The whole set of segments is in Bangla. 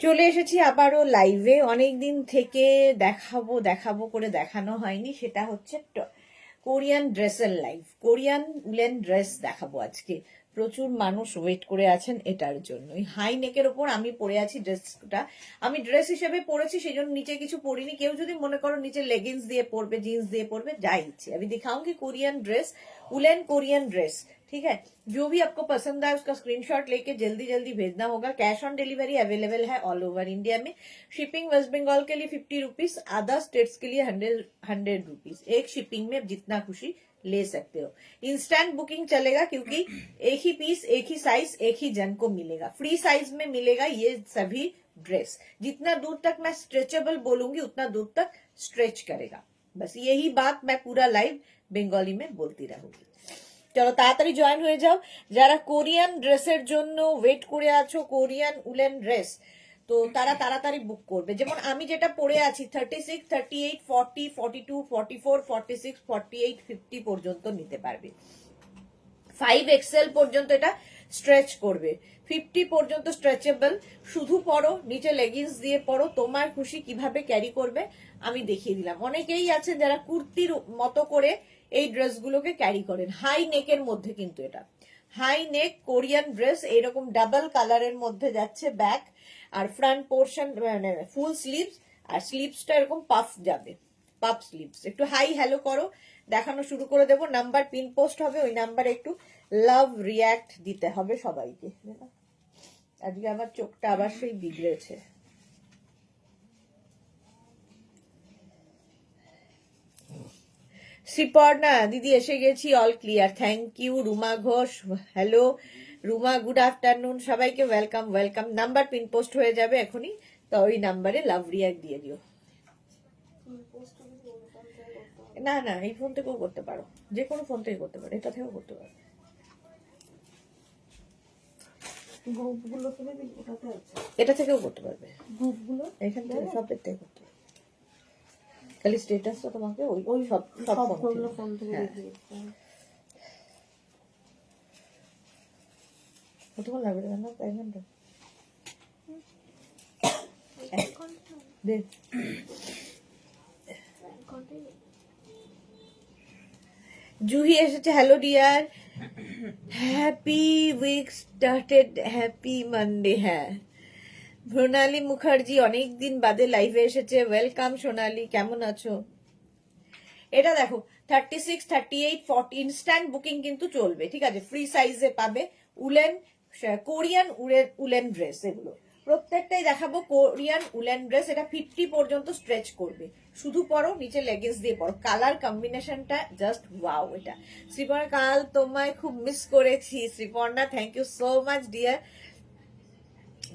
চলে এসেছি আবারও লাইভে। অনেকদিন থেকে দেখাবো দেখাবো করে দেখানো হয়নি, সেটা হচ্ছে কোরিয়ান ড্রেসের লাইভ। কোরিয়ান উলেন ড্রেস দেখাবো আজকে। প্রচুর মানুষ ওয়েট করে আছেন এটার জন্য। হাই নেকের ওপর আমি পরে আছি ড্রেসটা। আমি ড্রেস হিসেবে পরেছি, সেই জন্য নিচে কিছু পরিনি। কেউ যদি মনে করো নিচে লেগিংস দিয়ে পরবে, জিন্স দিয়ে পরবে, যা ইচ্ছে। আমি दिखाऊंगी Korean dress, woollen Korean dress. ठीक है, जो भी आपको पसंद आए उसका स्क्रीनशॉट लेके जल्दी जल्दी भेजना होगा। कैश ऑन डिलीवरी अवेलेबल है ऑल ओवर इंडिया में। शिपिंग वेस्ट बंगाल के लिए 50 रुपीज, अदर स्टेट्स के लिए 100 रुपीज। एक शिपिंग में जितना खुशी ले सकते हो। इंस्टेंट बुकिंग चलेगा क्योंकि एक ही पीस, एक ही साइज, एक ही जन को मिलेगा। फ्री साइज में मिलेगा ये सभी ड्रेस। जितना दूर तक मैं स्ट्रेचेबल बोलूंगी उतना दूर तक स्ट्रेच करेगा। बस यही बात मैं पूरा लाइव बेंगली में बोलती रहूंगी। চলো তাড়াতাড়ি জয়েন হয়ে যাও যারা কোরিয়ান ড্রেসের জন্য ওয়েট করে আছো। কোরিয়ান উলেন ড্রেস তো তারা তাড়াতাড়ি বুক করবে। যেমন আমি যেটা পরে আছি 36, 38, 40, 42, 44, 46, 48, 50 পর্যন্ত নিতে পারবে। 5XL পর্যন্ত এটা স্ট্রেচ করবে। 50 পর্যন্ত স্ট্রেচেবল। শুধু পরো, নিচে লেগিংস দিয়ে পরো, তোমার খুশি কিভাবে ক্যারি করবে আমি দেখিয়ে দিলাম। অনেকেই আছেন যারা কুর্তির মতো করে এই ড্রেসগুলোকে ক্যারি করেন। হাই নেকের মধ্যে কিন্তু এটা হাই নেক কোরিয়ান ড্রেস। এরকম ডাবল কালারের মধ্যে যাচ্ছে ব্যাক, আর ফ্রন্ট পোর্শন মানে ফুল স্লিভস, আর স্লিভসটা এরকম পাফ যাবে, পাফ স্লিভস। একটু হাই হ্যালো করো, দেখানো শুরু করে দেবো। নাম্বার পিন পোস্ট হবে, ওই নাম্বারে একটু লাভ রিয়াক্ট দিতে হবে সবাইকে। আজকে আমার চোখটা আবার সেই বিগড়েছে। শ্রীপর্ণা দিদি এসে গেছি, all clear, thank you. Ruma Ghosh hello. Ruma good afternoon, সবাইকে welcome welcome. Number pin post হয়ে যাবে এখনই, তো ওই নাম্বারে লাভ রিয়াক্ট দিয়ে দিও। না না, এই ফোন থেকেও করতে পারো, যে কোনো ফোন থেকে করতে পারো, এটা থেকেও করতে পারো। গ্রুপগুলো তুমি ওটাতে আছে, এটা থেকেও করতে পারবে, গ্রুপগুলো এখান থেকে সব থেকে করতে পারবে। খালি স্টেটাসটা তোমাকে ওই ওই সব সবগুলো ফোন থেকে হ্যাঁ। দিয়ে দিতে হবে। কতক্ষণ লাগবে জানো? 1 ঘন্টা দে। জুহি এসেছে, hello dear, happy week started, happy Monday. হ্যাঁ, প্রণালী মুখার্জি অনেকদিন বাদে লাইভে এসেছে, ওয়েলকাম সোনালি, কেমন আছো? এটা দেখো 36, 38, 40 ইনস্ট্যান্ট বুকিং কিন্তু চলবে, ঠিক আছে? ফ্রি সাইজে পাবে উলেন কোরিয়ান উলেন ড্রেস। এগুলো প্রত্যেকটাই দেখাবো কোরিয়ান উলেন ড্রেস। এটা 50 পর্যন্ত স্ট্রেচ করবে। শুধু পরো, নিচে লেগিংস দিয়ে পরো। কালার কম্বিনেশনটা জাস্ট ওয়াও। এটা শ্রীপর্ণা, কাল তোমায় খুব মিস করেছি Sriparna, thank you so much dear.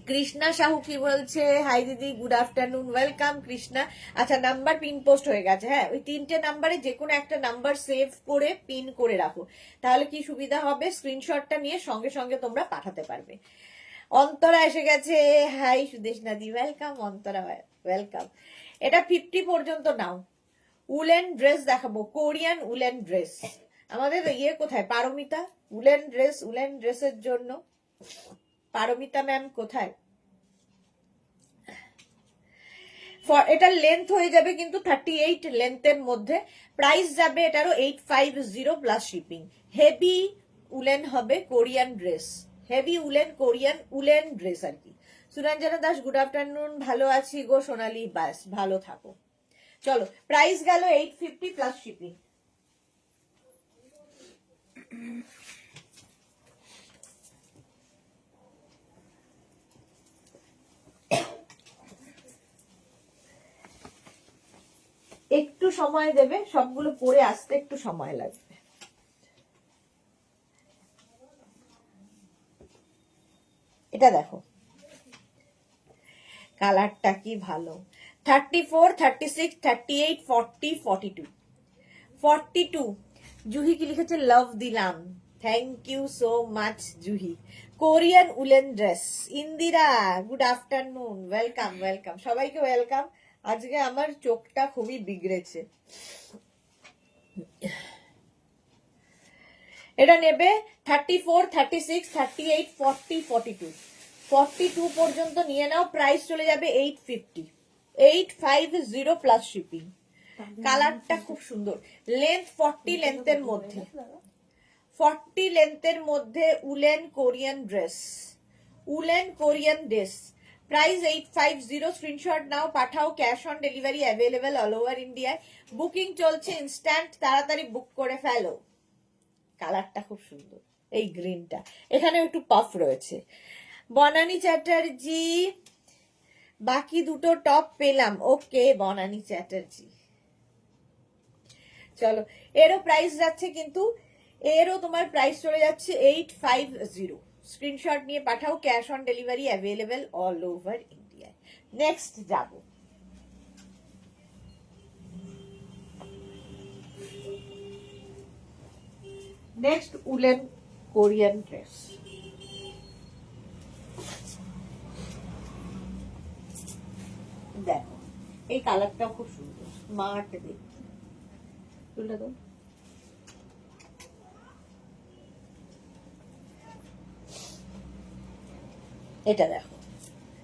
Krishna Sahu কি বলছে? হাই দিদি, গুড আফটারনুন, ওয়েলকাম কৃষ্ণা। আচ্ছা, নাম্বার পিন পোস্ট হয়ে গেছে। হ্যাঁ, ওই 3টে নাম্বারে যে কোনো একটা নাম্বার সেভ করে পিন করে রাখো, তাহলে কি সুবিধা হবে, স্ক্রিনশটটা নিয়ে সঙ্গে সঙ্গে তোমরা পাঠাতে পারবে। অন্তরা এসে গেছে, হাই সুদেশনা দি, ওয়েলকাম অন্তরা, ওয়েলকাম। এটা 50 পর্যন্ত নাও। উলেন ড্রেস দেখাবো, কোরিয়ান উলেন ড্রেস। আমাদের ইয়ে কোথায় পারমিতা? উলেন ড্রেস, উলেন ড্রেসের জন্য পারমিতা ম্যাম কোথায়? এটার লেন্থ হয়ে যাবে কিন্তু 38 লেন্থের মধ্যে। প্রাইস যাবে এটারও 850 প্লাস শিপিং। হেভি উলেন হবে Korean dress, heavy woollen Korean woollen dress আর কি। সুরঞ্জনা দাস গুড আফটারনুন, ভালো আছি গো সোনালি, বাস ভালো থাকো। চলো, প্রাইস গেল 850 প্লাস শিপিং। একটু সময় দেবে, সবগুলো পরে আসতে একটু সময় লাগবে। এটা দেখো, কালারটা কি ভালো। 34, 36, 38, 40, 42, 42। জুহি কি লিখেছে? লাভ দিলাম, thank you so much Juhi. Korean woollen dress. Indira good afternoon, welcome welcome, সবাইকে ওয়েলকাম। আজকে আমার চোখটা খুবই বিগড়েছে। এটা নেবে 34, 36, 38, 40, 42। 42 পর্যন্ত নিয়ে নাও, প্রাইস চলে যাবে 850, 850 প্লাস শিপিং। কালারটা খুব সুন্দর, লেন্থ 40 লেন্থের মধ্যে, 40 লেন্থের মধ্যে woollen Korean dress, woollen Korean dress, price 850। Screenshot নাও, পাঠাও, cash on delivery available all over ইন্ডিয়ায়, বুকিং চলছে ইনস্ট্যান্ট, তাড়াতাড়ি বুক করে ফেলো। কালারটা খুব সুন্দর, এই গ্রিনটা, এখানে একটু পাফ রয়েছে। বনানী চ্যাটার্জি, বাকি দুটো টপ পেলাম, ওকে বনানী চ্যাটার্জি। চলো, এরও প্রাইস যাচ্ছে কিন্তু, এরও তোমার প্রাইস চলে যাচ্ছে 850। স্ক্রিনশট নিয়ে পাঠাও, cash on delivery available all over ইন্ডিয়ায়। নেক্সট যাব, নেক্সট উলেন কোরিয়ান ড্রেস। দেখো, এই কালারটাও খুব সুন্দর, স্মার্ট দেখতে। তুলে দাও। এটা দেখো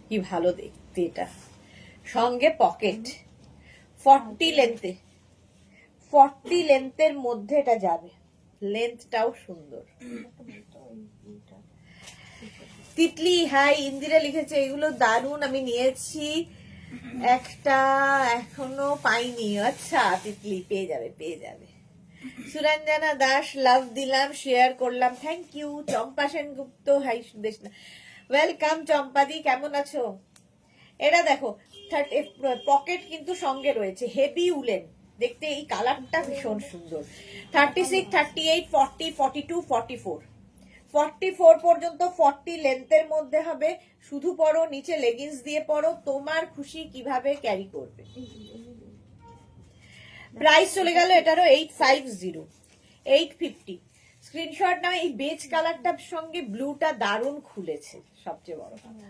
কি ভালো দেখতে, এটা সঙ্গে পকেট, 40 লেন্থে, 40 লেন্থের মধ্যে এটা যাবে, লেন্থটাও সুন্দর। তিতলি হাই, ইন্দিরা লিখেছে এগুলো দারুন, আমি নিয়েছি একটা, এখনো পাইনি। আচ্ছা তিতলি, পেয়ে যাবে পেয়ে যাবে। সুরঞ্জনা দাস, লাভ দিলাম, শেয়ার করলাম, thank you. Champa Sengupta, hi Sudesh, welcome চম্পাদি, কেমন আছো? এটা দেখো, পকেট কিন্তু সঙ্গে রয়েছে, হেভি উলেন, দেখতে এই কালারটা ভীষণ সুন্দর। 36, 38, 40, 42, 44, 44 পর্যন্ত 40 লেন্থের মধ্যে হবে। শুধু পরো, নিচে লেগিংস দিয়ে পরো, তোমার খুশি কিভাবে ক্যারি করবে। প্রাইস চলে গেল এটারও 850, 850। স্ক্রিনশট নাও। এই বেজ কালারটার সঙ্গে ব্লুটা দারুণ খুলেছে, সবচেয়ে বড় কথা,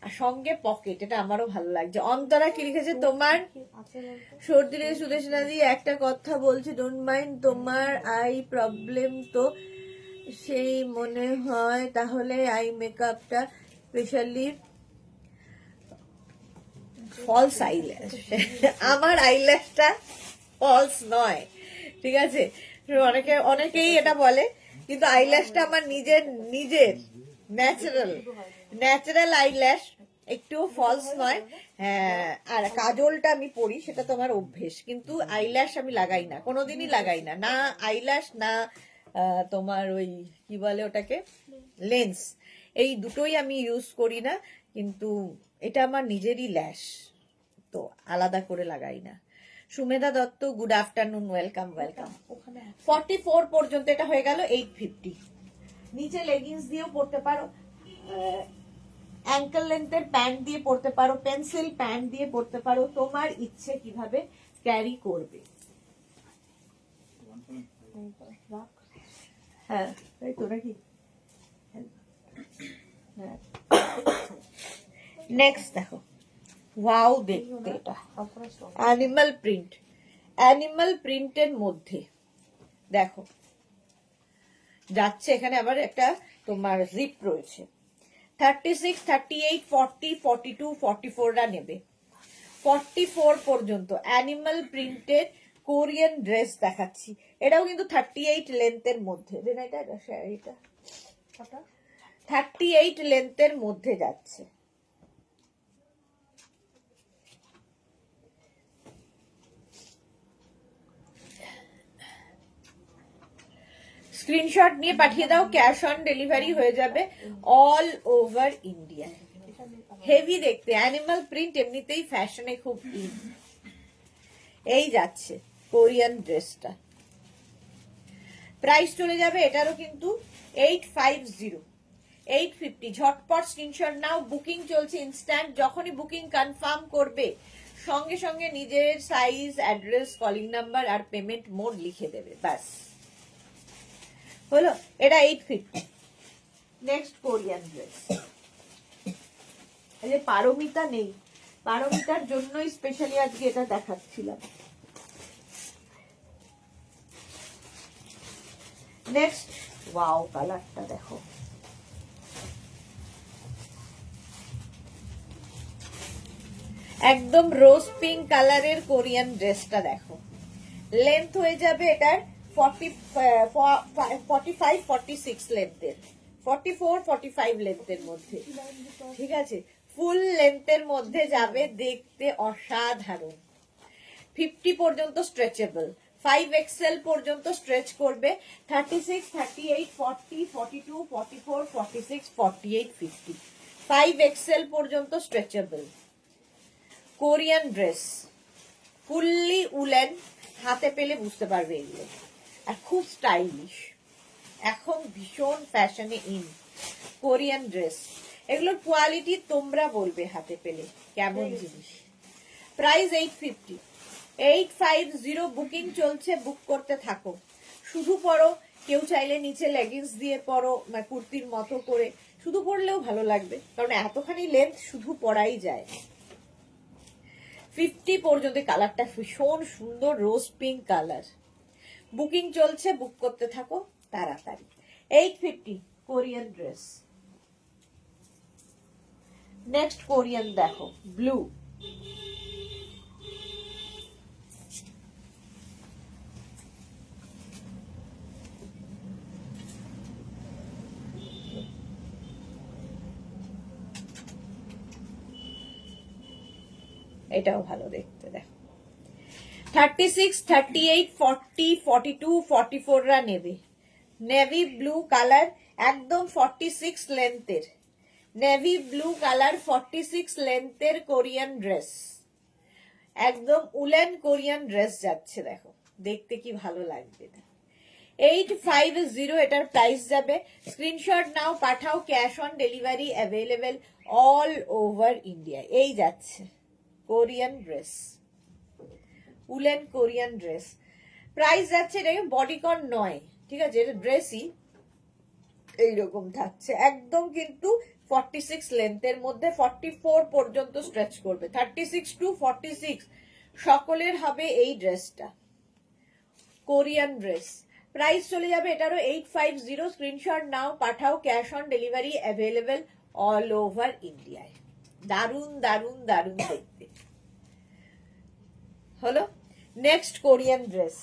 আর সঙ্গে পকেট, এটা আমারও ভালো লাগছে। অন্তরা কি লিখেছে, তোমার সর্দি লেগে সুদেশনা দি, একটা কথা বলছি, ডোন্ট মাইন্ড, তোমার আই প্রবলেম তো সেই মনে হয়, তাহলে আই মেকআপটা স্পেশালি ফলস আইল্যাশ, আমার আইল্যাশটা ফলস নয়, ঠিক আছে? অনেকেই এটা বলে, কিন্তু আইল্যাশটা আমার নিজের ন্যাচারাল আইল্যাশ, একটু ফলস নয়। হ্যাঁ, আর কাজলটা আমি পরি, সেটা তো আমার অভ্যেস, কিন্তু আইল্যাশ আমি লাগাই না, কোনোদিনই লাগাই না, না আইল্যাশ না তোমার ওই কি বলে ওটাকে, লেন্স, এই দুটোই আমি ইউজ করি না, কিন্তু এটা আমার নিজেরই ল্যাশ, তো আলাদা করে লাগাই না। Sumedha Dutta, good afternoon, welcome welcome. 44 পর্যন্ত এটা হয়ে গেল 850। নিচে লেগিংস দিয়েও পরতে পারো, অ্যাঙ্কেল লেন্থের প্যান্ট দিয়ে পরতে পারো, পেন্সিল প্যান্ট দিয়ে পরতে পারো, তোমার ইচ্ছে কিভাবে ক্যারি করবে। হ্যাঁ তাই তো নাকি। নেক্সট দেখো, ওয়াও দেখতে, এটা অ্যানিমাল প্রিন্ট, অ্যানিমাল প্রিন্টের মধ্যে দেখো যাচ্ছে, এখানে আবার একটা তোমার জিপ রয়েছে। 36, 38, 40, 42, 44রা নেবে, 44 পর্যন্ত অ্যানিমাল প্রিন্টের কোরিয়ান ড্রেস দেখাচ্ছি। এটাও কিন্তু 38 লেন্থের মধ্যে, এটা 38 লেন্থের মধ্যে যাচ্ছে। স্ক্রিনশট নিয়ে পাঠিয়ে দাও, ক্যাশ অন ডেলিভারি হয়ে যাবে অল ওভার ইন্ডিয়া। হেভি দেখতে, অ্যানিমাল প্রিন্ট এমনিতেই ফ্যাশনে খুব ইন। এই যাচ্ছে কোরিয়ান ড্রেসটা, প্রাইস চলে যাবে এটারও কিন্তু 850, 850। ঝটপট স্ক্রিনশট নাও, বুকিং চলছে ইনস্ট্যান্ট, যখনই বুকিং কনফার্ম করবে সঙ্গে সঙ্গে নিজের সাইজ, অ্যাড্রেস, কলিং নাম্বার আর পেমেন্ট মোড লিখে দেবে, ব্যাস হলো। এটা 850। নেক্সট কোরিয়ান ড্রেস, এই যে পারমিতা নেই, পারমিতার জন্যই স্পেশালি আজকে এটা দেখাচ্ছিলাম। নেক্সট, ওয়াও কালারটা দেখো, একদম রোজ পিঙ্ক কালারের কোরিয়ান ড্রেসটা দেখো, লেন্থ হয়ে যাবে এটার 45-46 লেন্থের, 44-45 লেন্থের মধ্যে, ঠিক আছে, ফুল লেন্থের মধ্যে যাবে, দেখতে অসাধারণ। 50 পর্যন্ত স্ট্রেচেবল, 5XL পর্যন্ত স্ট্রেচ করবে, 36, 38, 40, 42, 44, 46, 48, 50, 5XL পর্যন্ত stretchable Korean dress, fully woollen, হাতে পেলে বুঝতে পারবে এগুলো, আর খুব স্টাইলিশ, এখন ভীষণ ফ্যাশনে ইন কোরিয়ান ড্রেস। এগুলোর কোয়ালিটি তোমরা বলবে হাতে পেলে কেমন জিনিস। প্রাইস 850, 850 বুকিং চলছে, বুক করতে থাকো। শুধু পরো, কেউ চাইলে নিচে লেগিংস দিয়ে পরো, কুর্তির মতো করে শুধু পরলেও ভালো লাগবে, কারণ এতখানি লেন্থ শুধু পরাই যায়। 50 পর্যন্ত, কালারটা ভীষণ সুন্দর, রোজ পিঙ্ক কালার। বুকিং চলছে, বুক করতে থাকো তাড়াতাড়ি। 850 কোরিয়ান ড্রেস। নেক্সট কোরিয়ান দেখো, ব্লু, এটাও ভালো দেখতে, দেখো 36, 38, 40, 42, 44 রা নেবে। নেভি ব্লু কালার, একদম 46 লেন্থের, নেভি ব্লু কালার 46 লেন্থের কোরিয়ান ড্রেস, একদম উলেন কোরিয়ান ড্রেস যাচ্ছে, দেখো দেখতে কি ভালো লাগবে। 850 এটার প্রাইস যাবে। স্ক্রিনশট নাও, পাঠাও, cash on delivery available all over India. এই যাচ্ছে Korean dress, woollen Korean dress, price যাচ্ছে, এটা বডিকন নয়, ঠিক আছে, এটা ড্রেসই এইরকম থাকছে, একদম কিন্তু 46 লেন্থের মধ্যে, 44 পর্যন্ত স্ট্রেচ করবে, 36 to 46 সকলের হবে এই ড্রেসটা, কোরিয়ান ড্রেস। প্রাইস চলে যাবে এটারও 850, স্ক্রিনশট নাও, পাঠাও, cash on delivery available all over ইন্ডিয়ায়। দারুন দারুন দারুন দেখতে হলো। নেক্সট কোরিয়ান ড্রেস,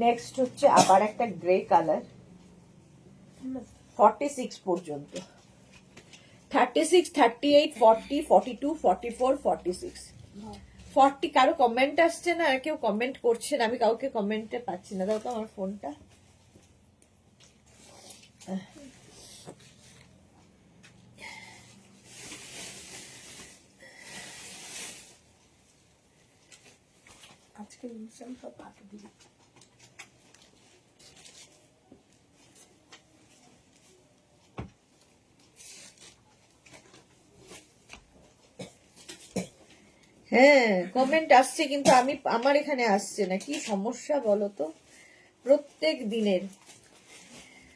নেক্সট হচ্ছে আবার একটা গ্রে কালার, 46 পর্যন্ত, 36, 38, 40, 42, 44, 46, 40। কারো কমেন্ট আসছে না, আর কেউ কমেন্ট করছে না, আমি কাউকে কমেন্টে পাচ্ছি না, দাও তো আমার ফোনটা। আজকে ইনস্ট্যান্ট সব পাঠিয়ে দিবি। হ্যাঁ কমেন্ট আসছে, কিন্তু আমার এখানে আসছে না, কি সমস্যা বলো তো প্রত্যেক দিনের।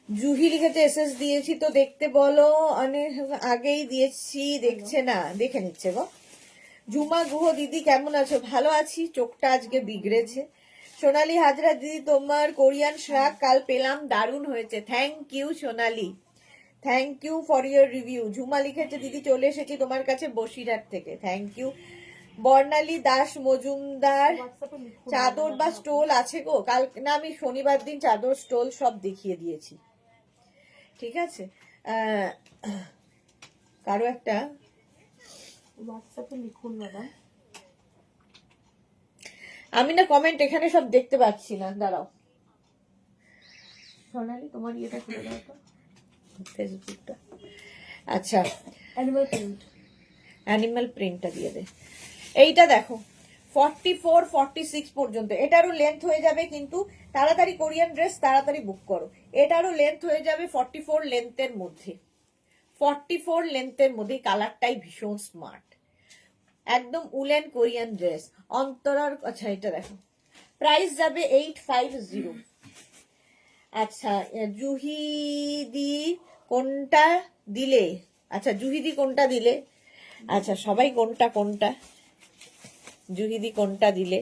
জুহি লিখেছে এসএস দিয়েছি তো দেখতে বলো, অনেক আগেই দিয়েছি, দেখছে না, দেখে নিচ্ছে গো। ঝুমা গুহ দিদি কেমন আছো? ভালো আছি, চোখটা আজকে বিগড়েছে। সোনালি হাজরা দিদি তোমার কোরিয়ান শাক কাল পেলাম, দারুণ হয়েছে, thank you Sonali, thank you for your review. Jhuma লিখেছে দিদি চলে এসেছি তোমার কাছে বসিরহাট থেকে, থ্যাংক ইউ। বর্ণালী দাস মজুমদার, চাদর বা স্টোল আছে গো? কাল না, আমি শনিবার দিন চাদর স্টোল সব দেখিয়ে দিয়েছি, ঠিক আছে। কারো একটা হোয়াটসঅ্যাপে লিখুন ম্যাডাম। আমি না কমেন্ট এখানে সব দেখতে পাচ্ছি না, দাঁড়াও সোনালি তোমার ইয়েটা খুলে দাও তো, ফেসবুকটা। আচ্ছা অ্যানিমাল প্রিন্ট, অ্যানিমাল প্রিন্টটা দিয়ে দে। এইটা দেখো 44, 46 পর্যন্ত, এটারও লেন্থ হয়ে যাবে, কিন্তু তাড়াতাড়ি কোরিয়ান ড্রেস তাড়াতাড়ি বুক করো। এটারও লেন্থ হয়ে যাবে 44 লেন্থের মধ্যে, 44 লেন্থের মধ্যে, কালারটাই ভীষণ স্মার্ট, একদম উলেন কোরিয়ান ড্রেস। অন্তরার, আচ্ছা এটা দেখো, প্রাইস যাবে 850, আচ্ছা, জুহিদি কোনটা দিলে? আচ্ছা, জুহিদি কোনটা দিলে? আচ্ছা, সবাই কোনটা কোনটা, জুহিদি কোনটা দিলে?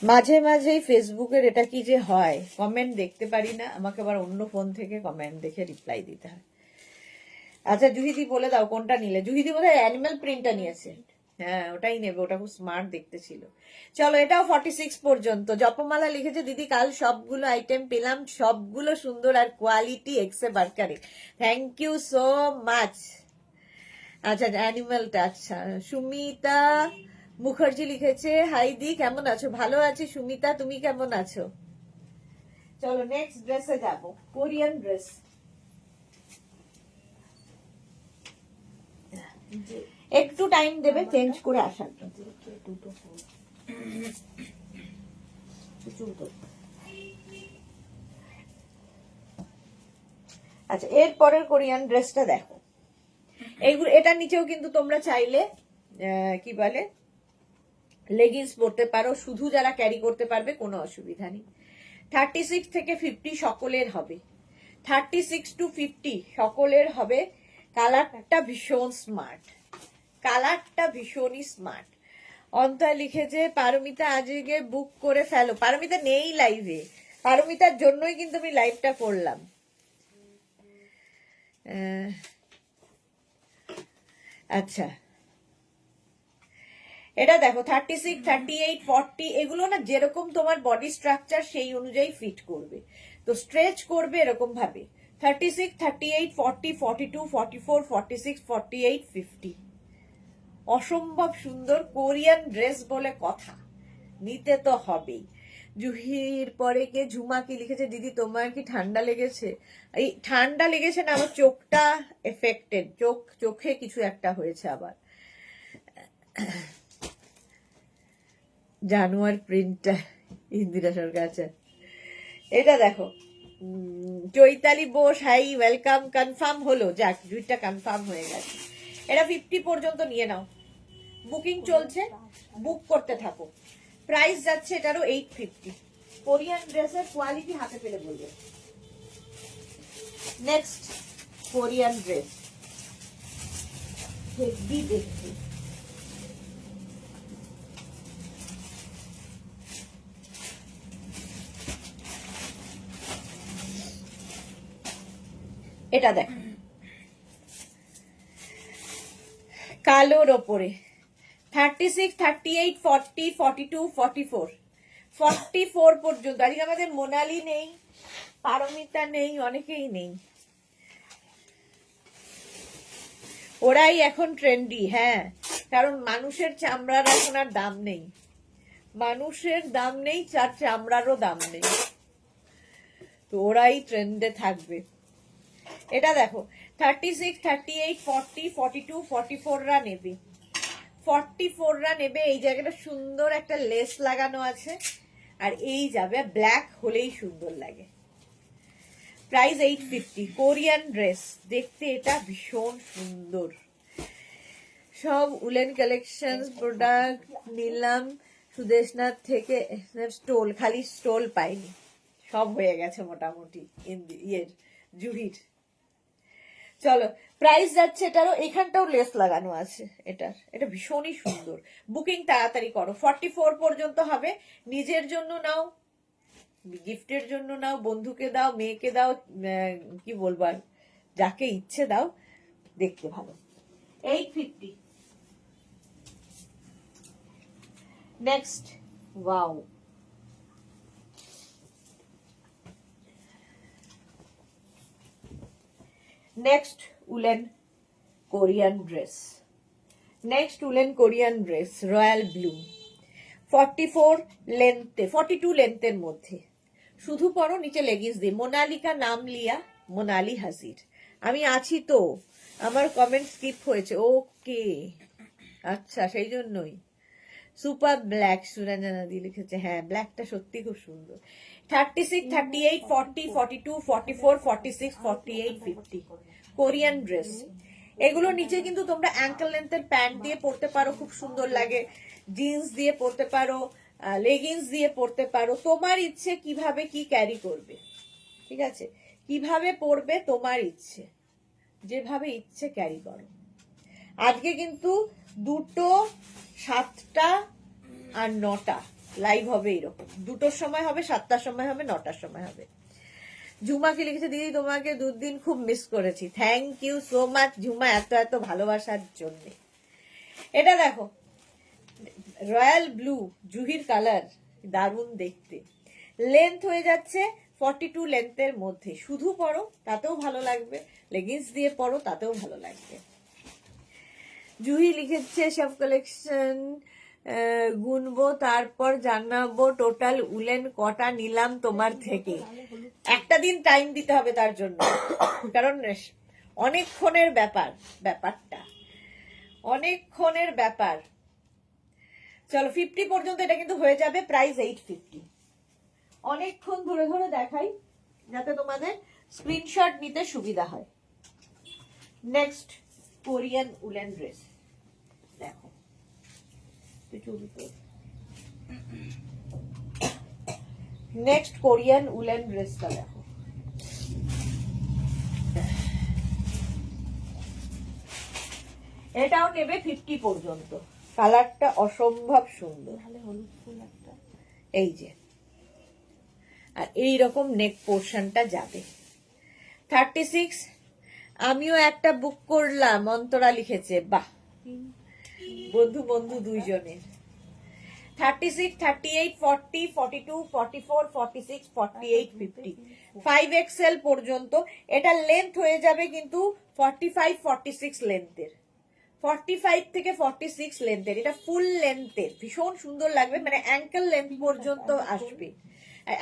মাঝে মাঝেই ফেসবুকের এটা কি যে হয়, কমেন্ট দেখতে পারি না, আমাকে আবার অন্য ফোন থেকে কমেন্ট দেখে রিপ্লাই দিতে হয়। আচ্ছা, জুহিদি বলে দাও কোনটা নিলে। জুহিদি বোধহয় অ্যানিমাল প্রিন্টটা নিয়েছে। হ্যাঁ, ওটাই নেবে, ওটা খুব স্মার্ট দেখতে ছিল। চলো, এটাও 46 পর্যন্ত। জপমালা লিখেছে, দিদি কাল সবগুলো আইটেম পেলাম, সবগুলো সুন্দর আর কোয়ালিটি এক্সে বার্কারে। Thank you so much. আচ্ছা, অ্যানিমালটা, আচ্ছা। সুমিতা মুখার্জি লিখেছে, হাই দি, কেমন আছো? ভালো আছি সুমিতা, তুমি কেমন আছো? চলো নেক্সট ড্রেসে যাব, কোরিয়ান ড্রেস। একটু টাইম দেবে চেঞ্জ করে আসার জন্য। আচ্ছা, এর পরের কোরিয়ান ড্রেসটা দেখো। এইগুলো, এটার নিচেও কিন্তু তোমরা চাইলে কি বলে লেগিংস পরতে পারো, শুধু যারা ক্যারি করতে পারবে কোনো অসুবিধা নেই। 36 থেকে 50 সকলের হবে, 36 to 50 সকলের হবে। কালারটা ভীষণ স্মার্ট, কালারটা ভীষণই স্মার্ট। অন্তরা লিখেছে, পারমিতা আজকে বুক করে ফেলো। পারমিতা নেই লাইভে, পারমিতার জন্যই কিন্তু আমি লাইভটা করলাম। আচ্ছা, এটা দেখো 36, 38, 40, এগুলো না যেরকম তোমার বডি স্ট্রাকচার সেই অনুযায়ী ফিট করবে, তো স্ট্রেচ করবে এরকম ভাবে। 36, 38, 40, 42, 44, 46, 48, 50, অসম্ভব সুন্দর কোরিয়ান ড্রেস বলে কথা, নিতে তো হবেই। জুহির পরে কে? ঝুমা কি লিখেছে, দিদি তোমার কি ঠান্ডা লেগেছে? এই ঠান্ডা লেগেছে না, আমার চোখটা এফেক্টেড, চোখে কিছু একটা হয়েছে আবার। জানুয়ার প্রিন্টটা ইন্দিরা সরকার। আছে এটা দেখো, Chaitali Bose, hi welcome. Confirm হলো, যাক দুইটা কনফার্ম হয়ে গেছে। এটা 50 পর্যন্ত নিয়ে নাও, বুকিং চলছে, বুক করতে থাকো। প্রাইস যাচ্ছে এটারও 850। কোরিয়ান ড্রেসের কোয়ালিটি হাতে পেলে বলবে। নেক্সট কোরিয়ান ড্রেস, হেভি দেখছি। এটা দেখ, কালোর ওপরে 36, 38, 40, 42, 44, 44 পর্যন্ত। আজকে আমাদের মোনালি নেই, পারমিতা নেই, অনেকেই নেই, ওরাই এখন ট্রেন্ডি। হ্যাঁ, কারণ মানুষের চামড়ার এখন আর দাম নেই, মানুষের দাম নেই, চামড়ারও দাম নেই, তো ওরাই ট্রেন্ডে থাকবে। এটা দেখো 36, 38, 40, 42, 44 রা নেবে, 44 রা নেবে। এই জায়গাটা সুন্দর একটা লেস লাগানো আছে, আর এই যাবে, ব্ল্যাক হলেই সুন্দর লাগে। প্রাইস 850। কোরিয়ান ড্রেস, দেখতে এটা ভীষণ সুন্দর। সব উলেন কালেকশন প্রোডাক্ট নিলাম সুদেশনাথ থেকে, স্টোল, খালি স্টোল পাইনি, সব হয়ে গেছে মোটামুটি ইয়ের জুহির। চলো, প্রাইস যাচ্ছে এটারও, এখানটাও লেস লাগানো আছে এটার, এটা ভীষণই সুন্দর। বুকিং তাড়াতাড়ি করো, 44 পর্যন্ত হবে। নিজের জন্য নাও, গিফটের জন্য নাও, বন্ধুকে দাও, মেয়েকে দাও, কি বলবো আর, যাকে ইচ্ছে দাও, দেখতে ভালো। 850। Next, wow, next woollen Korean dress, next woollen Korean dress, royal blue, 44 লেন্থে, 42 লেন্থের মধ্যে। শুধু পরো, নিচে লেগিংস দিয়ে। মোনালিকা নাম লিয়া, মোনালি হাজির। আমি আছি তো, আমার কমেন্ট স্কিপ হয়েছে, ওকে, আচ্ছা সেই জন্যই। সুপার ব্ল্যাক, সুরঞ্জনা দি লিখেছে, হ্যাঁ ব্ল্যাকটা সত্যি খুব সুন্দর। 36, 38, 40, 42, 44, 46, 48, 50 কোরিয়ান ড্রেস। এগুলোর নিচে কিন্তু তোমরা অ্যাঙ্কেল লেন্থের প্যান্ট দিয়ে পরতে পারো, খুব সুন্দর লাগে। জিন্স দিয়ে পরতে পারো, লেগিংস দিয়ে পরতে পারো, তোমার ইচ্ছে কিভাবে কি ক্যারি করবে, ঠিক আছে? কিভাবে পরবে তোমার ইচ্ছে, যেভাবে ইচ্ছে ক্যারি করো। আজকে কিন্তু 2টো, 7টা আর 9টা লাইভ হবে, এরকম 2টোর সময় হবে, 7টার সময় হবে, 9টার সময় হবে। ঝুমা কি লিখেছে, দিদি তোমাকে দুদিন খুব মিস করেছি। Thank you so much Jhuma, এত এত ভালোবাসার জন্য। এটা দেখো, রয়্যাল ব্লু, জুহির কালার, দারুণ দেখতে। লেন্থ হয়ে যাচ্ছে 42 লেন্থের মধ্যে। শুধু পরো তাতেও ভালো লাগবে, লেগিংস দিয়ে পরো তাতেও ভালো লাগবে। জুহি লিখেছে সব কালেকশন গুনবো, তারপর জানাবো টোটাল উলেন কটা নিলাম তোমার থেকে। একটা দিন টাইম দিতে হবে তার জন্য, কারণ অনেকক্ষণের ব্যাপারটা অনেকক্ষণের ব্যাপার। চলো 50 পর্যন্ত এটা কিন্তু হয়ে যাবে, প্রাইস 850। অনেকক্ষণ ধরে ধরে দেখাই যাতে তোমাদের স্ক্রিনশট নিতে সুবিধা হয়। নেক্সট কোরিয়ান উলেন ড্রেস দেখো, নেক্সট কোরিয়ান উলেন ড্রেসটা দেখো। এটাও নেবে 50 পর্যন্ত। কালারটা অসম্ভব সুন্দর, হলুদ ফুল একটা, এই যে, আর এইরকম নেক পোর্শনটা যাবে। 36 আমিও একটা বুক করলাম, অন্তরা লিখেছে, বাহ, বন্ধু দুইজনের। 36, 38, 40, 42, 44, 46, 48, 50, 5XL পর্যন্ত। এটা লেন্থ হয়ে যাবে কিন্তু 45, 46 লেন্থের, 45 থেকে 46 লেন্থের। এটা ফুল লেন্থের, ভীষণ সুন্দর লাগবে, মানে অ্যাঙ্কেল লেন্থ পর্যন্ত আসবে।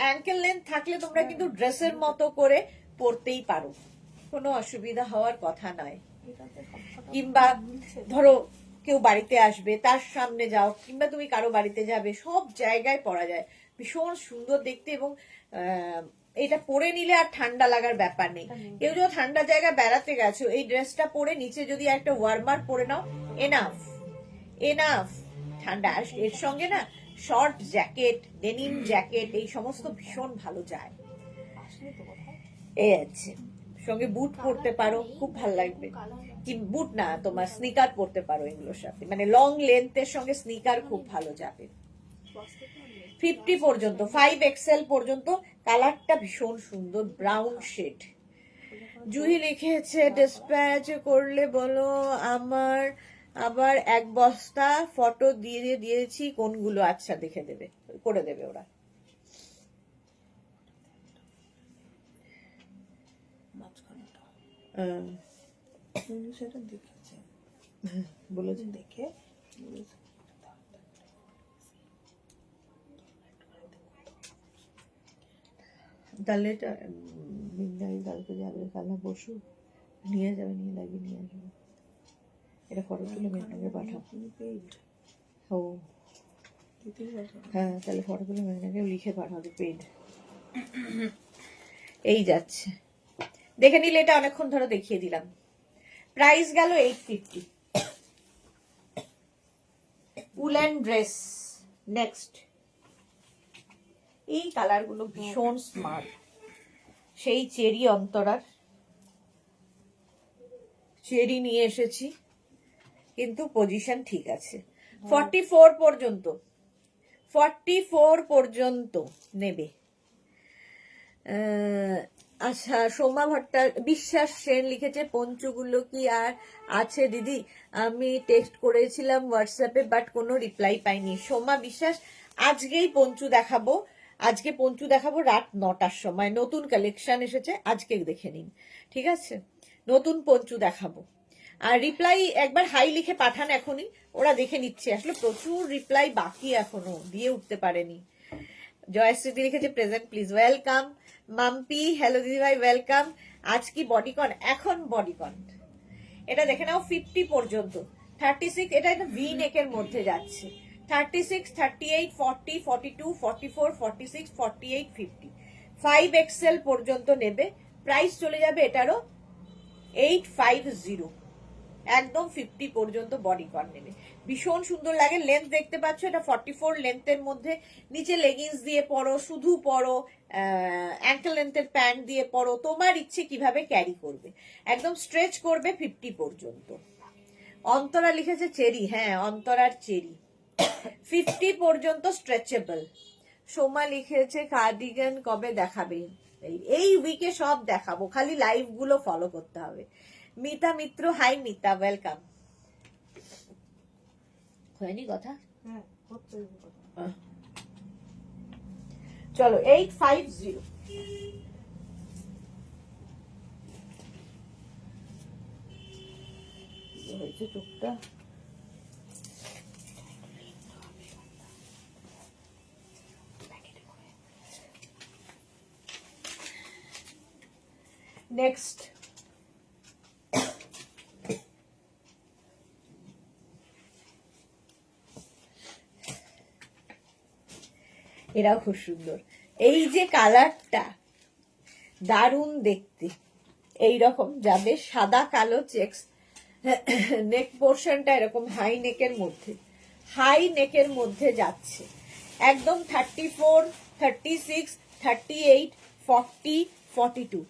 অ্যাঙ্কেল লেন্থ থাকলে তোমরা কিন্তু ড্রেসের মতো করে পরতেই পারো, কোনো অসুবিধা হওয়ার কথা নয়। কিংবা ধরো কেউ বাড়িতে আসবে, তার সামনে যাও, কিংবা তুমি কারো বাড়িতে যাবে, সব জায়গায় পরা যায়, ভীষণ সুন্দর দেখতে। এবং এটা পরে নিলে আর ঠান্ডা লাগার ব্যাপার নেই। কেউ যদি ঠান্ডা জায়গায় বেড়াতে গেছো, এই ড্রেসটা পরে নিচে যদি একটা ওয়ার্মার পরে নাও, এনাফ ঠান্ডা। আর এর সঙ্গে না শর্ট জ্যাকেট, ডেনিম জ্যাকেট, এই সমস্ত ভীষণ ভালো যায়। এই আছে, সঙ্গে বুট পরতে পারো, খুব ভালো লাগবে। কি বুট না, তোমার স্নিকার পরতে পারো এগুলোর সাথে, মানে লং লেন্থের সঙ্গে স্নিকার খুব ভালো যাবে। 50 পর্যন্ত, 5XL পর্যন্ত। কালারটা ভীষণ সুন্দর, ব্রাউন শেড। জুহি লিখেছে ডিসপ্যাচ করলে বলো, আমার আবার 1 বস্তা ফটো দিয়ে দিয়েছি, কোনগুলো? আচ্ছা, দেখে দেবে, করে দেবে ওরা। সেটা দেখেছে, বলেছে দেখে তাহলে এটা বিন্দাই কালকে যাবে, কাল পরশু নিয়ে যাবে, নিয়ে আসবে। এটা ফটো তুলে মেয়েটাকে পাঠাও। ও হ্যাঁ, তাহলে ফটো তুলে মেয়েটাকে লিখে পাঠাবে পেড। এই যাচ্ছে, দেখে নিলে, এটা অনেকক্ষণ ধরে দেখিয়ে দিলাম। প্রাইস গেল 850। Woollen dress next. এই কালারগুলো ভীষণ স্মার্ট, সেই চেরি, অন্তরার চেরি নিয়ে এসেছি, কিন্তু পজিশন ঠিক আছে। 44 পর্যন্ত, 44 পর্যন্ত নেবে। আচ্ছা, সোমা বিশ্বাস সেন লিখেছে, পঞ্চগুলো কি আর আছে দিদি? আমি টেক্সট করেছিলাম হোয়াটসঅ্যাপে, বাট কোনো রিপ্লাই পাইনি। সোমা বিশ্বাস, আজকেই পঞ্চু দেখাবো, আজকে পঞ্চু দেখাবো রাত 9টার সময়। নতুন কালেকশন এসেছে, আজকে দেখে নিন, ঠিক আছে? নতুন পঞ্চু দেখাবো। আর রিপ্লাই একবার হাই লিখে পাঠান এখনই, ওরা দেখে নিচ্ছে। আসলে প্রচুর রিপ্লাই বাকি, এখনো দিয়ে উঠতে পারেনি। জয়শ্রী লিখেছে present please, welcome. Mampi, hello দিদি ভাই, ওয়েলকাম। আজ কি বডিকন? এখন বডিকন। এটা দেখে নাও 50 পর্যন্ত। 36, এটা একটা ভি নেকের মধ্যে যাচ্ছে। 36, 38, 40, 42, 44, 46, 48, 50, 5XL পর্যন্ত নেবে। প্রাইস চলে যাবে এটারও 850। একদম 50 পর্যন্ত বডিকন নেবে, ভীষণ সুন্দর লাগে। লেন্থ দেখতে পাচ্ছ, এটা 44 লেন্থের মধ্যে, নিচে লেগিংস দিয়ে পরো, শুধু পরো, অ্যাঙ্কেল লেন্থের প্যান্ট দিয়ে পরো, তোমার ইচ্ছে কিভাবে ক্যারি করবে, একদম স্ট্রেচ করবে 50 পর্যন্ত। অন্তরা লিখেছে চেরি, হ্যাঁ অন্তরার চেরি 50 পর্যন্ত স্ট্রেচেবল। সোমা লিখেছে কার্ডিগান কবে দেখাবে, এই উইকে সব দেখাবো, খালি লাইভ গুলো ফলো করতে হবে। মিতা মিত্র, হাই মিতা, ওয়েলকাম। হয়নি কথা, হ্যাঁ হচ্ছে চলো 850 হয়েছে চোখটা। নেক্সট এরাও খুব সুন্দর, এই যে কালারটা দারুণ দেখতে, এই রকম যাবে সাদা কালো চেক্স, নেক পোর্শনটা এরকম হাই নেকের মধ্যে, হাই নেকের মধ্যে যাচ্ছে, একদম 34, 36, 38, 40, 42।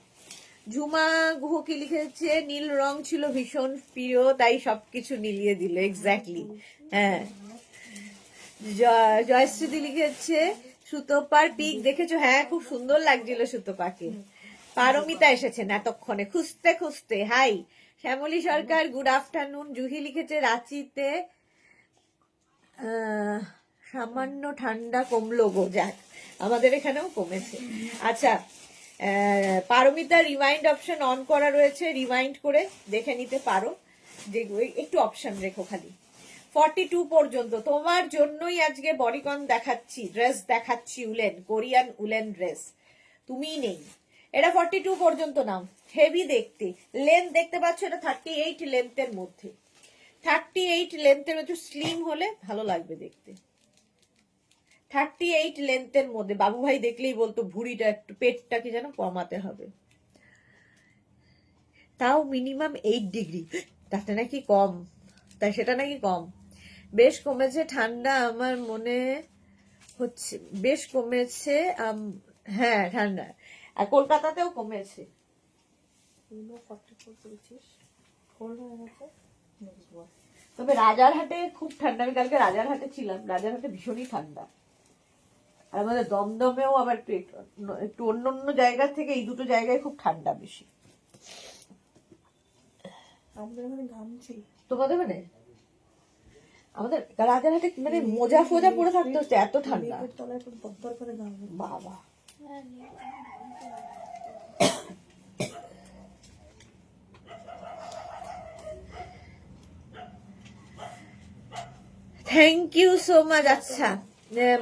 ঝুমা গুহ কি লিখেছে, নীল রং ছিল ভীষণ প্রিয়, তাই সবকিছু মিলিয়ে দিল, এক্স্যাক্টলি। হ্যাঁ, জয়শ্রী লিখেছে সুতোপার পিক দেখেছো, হ্যাঁ খুব সুন্দর লাগছিল সুতোপাকে। পারমিতা এসেছেন এতক্ষণে খুঁজতে খুঁজতে, হাই। শ্যামলী সরকার, গুড আফটারনুন। জুহি লিখেছে রাঁচিতে সামান্য ঠান্ডা কমলো গো, যাক আমাদের এখানেও কমেছে। আচ্ছা, পারমিতা রিমাইন্ড অপশন অন করা রয়েছে, রিমাইন্ড করে দেখে নিতে পারো, যে একটু অপশন রেখো খালি। 42 পর্যন্ত তোমার জন্যই আজকে বডিকন দেখাচ্ছি, ড্রেস দেখাচ্ছি, উলেন, কোরিয়ান উলেন ড্রেস, তুমিই নেই। এটা 42 পর্যন্ত নাও, হেভি দেখতে। লেন্থ দেখতে পাচ্ছ, এটা 38 লেন্থের মধ্যে, 38 লেন্থের একটু স্লিম হলে ভালো লাগবে দেখতে। 38 লেন্থের মধ্যে, বাবু ভাই দেখলেই বলতো ভুঁড়িটা একটু, পেটটাকে যেন কমাতে হবে, তাও মিনিমাম 8 ডিগ্রি, তাতে নাকি কম, তাই সেটা নাকি কম। বেশ কমেছে ঠান্ডা, আমার মনে হচ্ছে বেশ কমেছে, হ্যাঁ ঠান্ডা, আর কলকাতাতেও কমেছে। 44 করেছিস, কোল্ড হয়ে গেছে। তবে রাজারহাটে খুব ঠান্ডা, আমি কালকে রাজারহাটে ছিলাম, রাজারহাটে ভীষণই ঠান্ডা, আর আমাদের দমদমেও আবার একটু একটু অন্য অন্য জায়গা থেকে এই দুটো জায়গায় খুব ঠান্ডা বেশি। আমাদের এখানে ঘামছি। তোমাদের মানে আমাদের রাজারহাটে মানে মোজা ফোজা পরে থাকতে হচ্ছে, এত ঠান্ডা, তলায় পুরো দরদর করে ঘামছে বাবা। Thank you so much. আচ্ছা,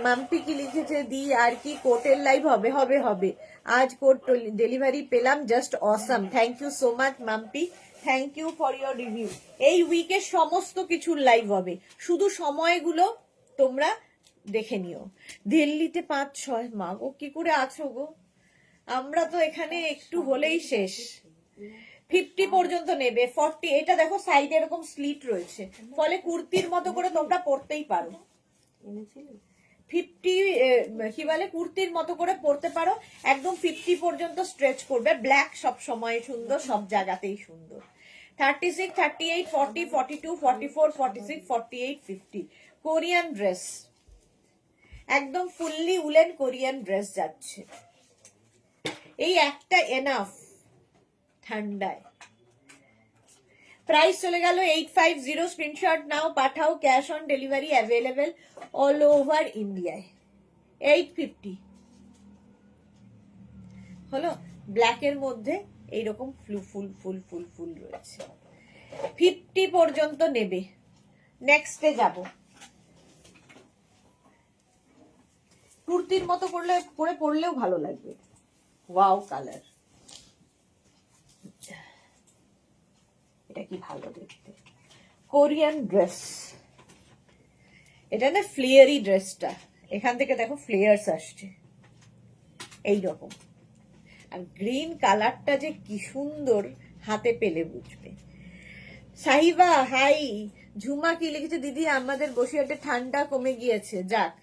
মাম্পি কি লিখেছে, দি আর কি কোটের লাইভ হবে, হবে হবে, আজ কোট ডেলিভারি পেলাম, just awesome. Thank you so much Mampi, thank you for your review. এই উইকে সমস্ত কিছুর লাইভ হবে, শুধু সময়গুলো তোমরা দেখে নিও। দিল্লিতে 5-6, মা গো কি করে আছো গো, আমরা তো এখানে একটু হলেই শেষ। 50 পর্যন্ত নেবে, 40, এটা দেখো সাইডে এরকম স্লিট রয়েছে, ফলে কুর্তির মতো করে তোমরা পরতেই পারো। 50 কি বলে, কুর্তির মতো করে পরতে পারো, একদম 50 পর্যন্ত স্ট্রেচ করবে। ব্ল্যাক সব সময় সুন্দর, সব জায়গাতেই সুন্দর। 36, 38, 40, 42, 44, 46, 48, 50 কোরিয়ান ড্রেস, একদম ফুললি উলেন কোরিয়ান ড্রেস যাচ্ছে, এই একটা এনাফ ঠান্ডায়। প্রাইস চলে গেল 850, স্ক্রিনশট নাও, পাঠাও, cash on delivery available all over ইন্ডিয়ায়। 850 হলো, ব্ল্যাকের মধ্যে এইরকম ফুল ফুল ফুল ফুল ফুল রয়েছে, 50 পর্যন্ত নেবে। নেক্সটে যাব, কুর্তির মতো করলে করে পরলেও ভালো লাগবে, ওয়াও কালার, এটা কি ভালো দেখতে, কোরিয়ান ড্রেস। এটা না ফ্লেয়ারি ড্রেসটা, এখান থেকে দেখো ফ্লেয়ার্স আসছে এইরকম, আর গ্রিন কালারটা যে কি সুন্দর, হাতে পেলে বুঝবে। সাহিবা হাই। ঝুমা কি লিখেছে, দিদি আমাদের বসিরহাটে ঠান্ডা কমে গিয়েছে, যাক।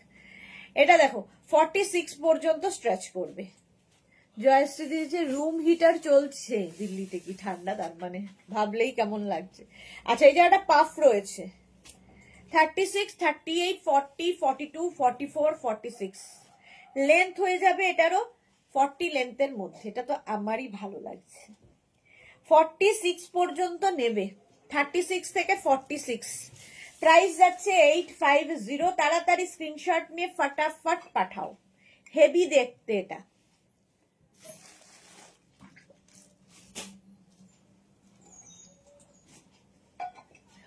এটা দেখো 46 পর্যন্ত স্ট্রেচ করবে। জয়শ্রী দিয়েছে রুম হিটার চলছে দিল্লিতে, কি ঠান্ডা, তার মানে ভাবলেই কেমন লাগছে। আচ্ছা, এই জায়গাটা পাফ রয়েছে 36, 38, 40, 42, 44, 46 লেন্থ হয়ে যাবে এটারও 40 লেন্থের মধ্যে। এটা তো আমারই ভালো লাগছে। 46 পর্যন্ত নেবে, 36 থেকে 46। প্রাইস যাচ্ছে 850। তাড়াতাড়ি স্ক্রিনশট নিয়ে ফটাফট পাঠাও। হেভি দেখতে এটা।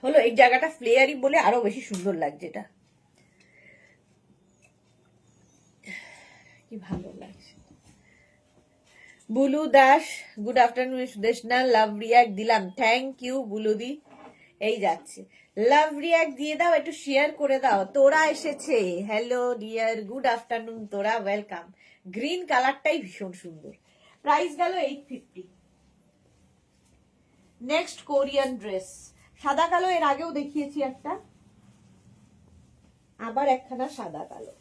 হলো এই জায়গাটা ফ্লেয়ারি বলে আরো বেশি সুন্দর লাগছে এটা, কি ভালো লাগছে। Bulu Das good afternoon. Sudeshna love react দিলাম, থ্যাংক ইউ বুলুদি। এই যাচ্ছে, লাভ রিয়াক্ট দিয়ে দাও, একটু শেয়ার করে দাও। তোরা এসেছে, হ্যালো ডিয়ার, গুড আফটারনুন তোরা, ওয়েলকাম। গ্রিন কালারটাই ভীষণ সুন্দর। প্রাইস গেল 850। নেক্সট কোরিয়ান ড্রেস, সাদা কালো, এর আগেও দেখিয়েছি একটা, আবার একখানা সাদা কালো।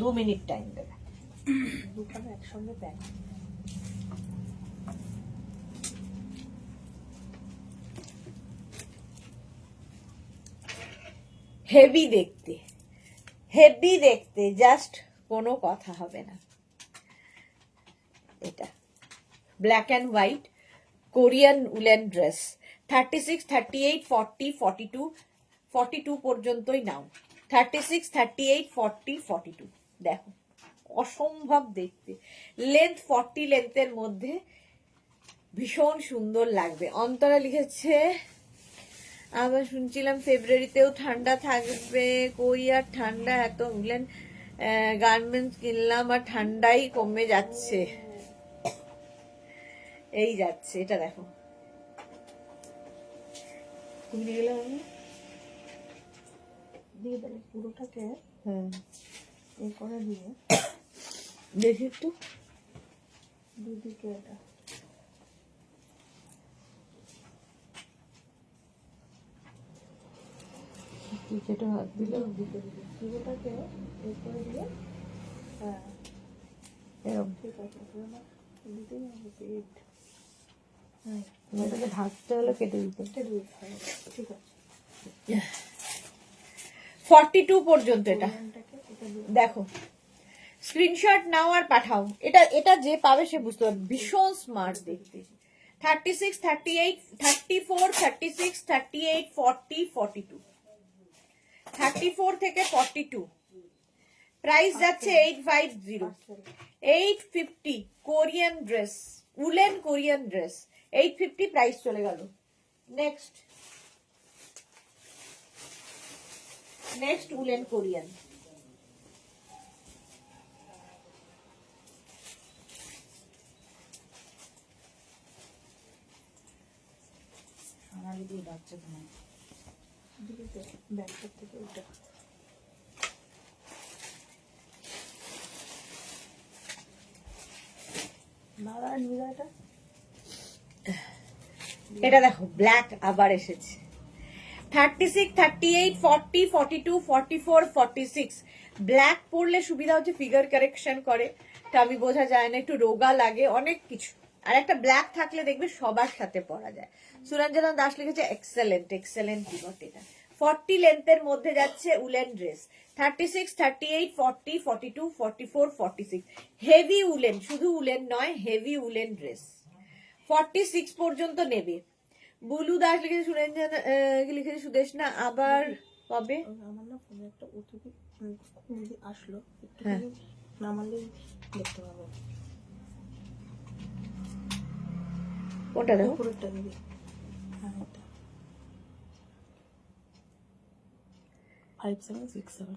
দু মিনিট টাইম দেবে। দুখানে একসঙ্গে প্যাক। হেভি দেখতে, হেভি দেখতে, জাস্ট কোনো কথা হবে না। এটা black and white Korean woollen dress, 36, 38, 40, 42, 42 পর্যন্তই নাও। 36, 38, 40, 42 দেখো, অসম্ভব দেখতে। লেন্থ 40 লেন্থের মধ্যে, ভীষণ সুন্দর লাগবে। অন্তরা লিখেছে আবার শুনছিলাম ফেব্রুয়ারিতেও ঠান্ডা থাকবে, কই আর ঠান্ডা, এত উলেন গার্মেন্টস কিনলাম আর ঠান্ডাই কমে যাচ্ছে। এই যাচ্ছে, এটা দেখো। ঘুরে গেলে আমি দিয়ে দেবে পুরোটাকে, হ্যাঁ এই করে দিয়ে দেখি একটু, দুদিকে এটা যেটা হাত দিল দুদিকে দিয়ে পুরোটাকে এই করে দিয়ে, হ্যাঁ এরকম। ঠিক আছে। দিতেই হবে পেট, এটাকে ঢাকতে হলে কেটে দিতে। ঠিক আছে। 42 পর্যন্ত এটা কোরিয়ানটাকে এটা দিয়ে দেখো। স্ক্রিনশট নাও আর পাঠাও। এটা যে পাবে সে বুঝতে পারবে, ভীষণ স্মার্ট দেখতে। 36, 38, 34, 36, 38, 40, 42, 34 থেকে 42। প্রাইস যাচ্ছে 850, 850 Korean dress, woollen Korean dress, 850 price চলে গেল। Next woollen Korean. সোনালি দিয়ে ডাকছে তোমার দিকে ব্যাগটার থেকে ওটা নারায়ণ বিজয়টা। এটা দেখো ব্ল্যাক আবার এসেছে, 36, 38, 40, 42, 44, 46। ব্ল্যাক পরলে সুবিধা হচ্ছে ফিগার কারেকশন করে, তা আমি বোঝা যায় না, একটু রোগা লাগে, অনেক কিছু। আর একটা ব্ল্যাক থাকলে দেখবে সবার সাথে পরা যায়। সুরঞ্জনা দাস লিখেছে এক্সেলেন্ট, এক্সেলেন্ট কি বটে এটা। 40 লেন্থের মধ্যে যাচ্ছে উলেন ড্রেস, 36, 38, 40, 42, 44, 46। হেভি উলেন, শুধু উলেন নয়, হেভি উলেন ড্রেস। 46 পর্যন্ত নেবে। বুলু দাস লিখেছে, সুরেঞ্জন লিখেছে সুদেশনা আবার কবে। আমার না ফোনে একটা ওটিপি আসলো, হ্যাঁ। একটুখানি নামালেই দেখতে পাবো। কোনটা দেখো, উপরেরটা দিবি, হ্যাঁ এটা 5767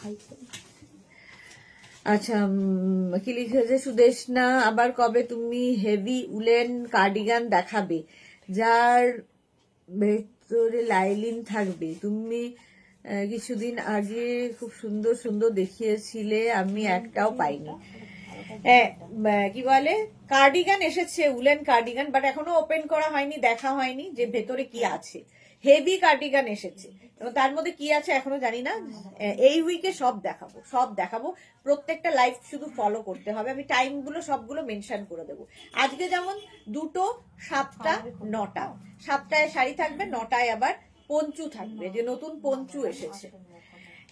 57। আচ্ছা কি লিখেছে সুদেশনা আবার কবে তুমি হেভি উলেন কার্ডিগান দেখাবে। যার ভেতরে লাইলিন থাকবে। তুমি কিছুদিন আগে খুব সুন্দর সুন্দর দেখিয়েছিলে, আমি একটাও পাইনি। কি বলে, কার্ডিগান এসেছে, উলেন কার্ডিগান, বাট এখনো ওপেন করা হয়নি, দেখা হয়নি যে ভেতরে কি আছে। হেভি কার্ডিগান এসেছে এবং তার মধ্যে কি আছে এখনো জানি না। এই উইকে সব দেখাবো। প্রত্যেকটা লাইভ শুধু ফলো করতে হবে। আমি টাইমগুলো সবগুলো মেনশন করে দেবো। আজকে যেমন 2টো, 7টা, 9টা। 7টায় শাড়ি থাকবে, 9টায় আবার পঞ্চু থাকবে, যে নতুন পঞ্চু এসেছে।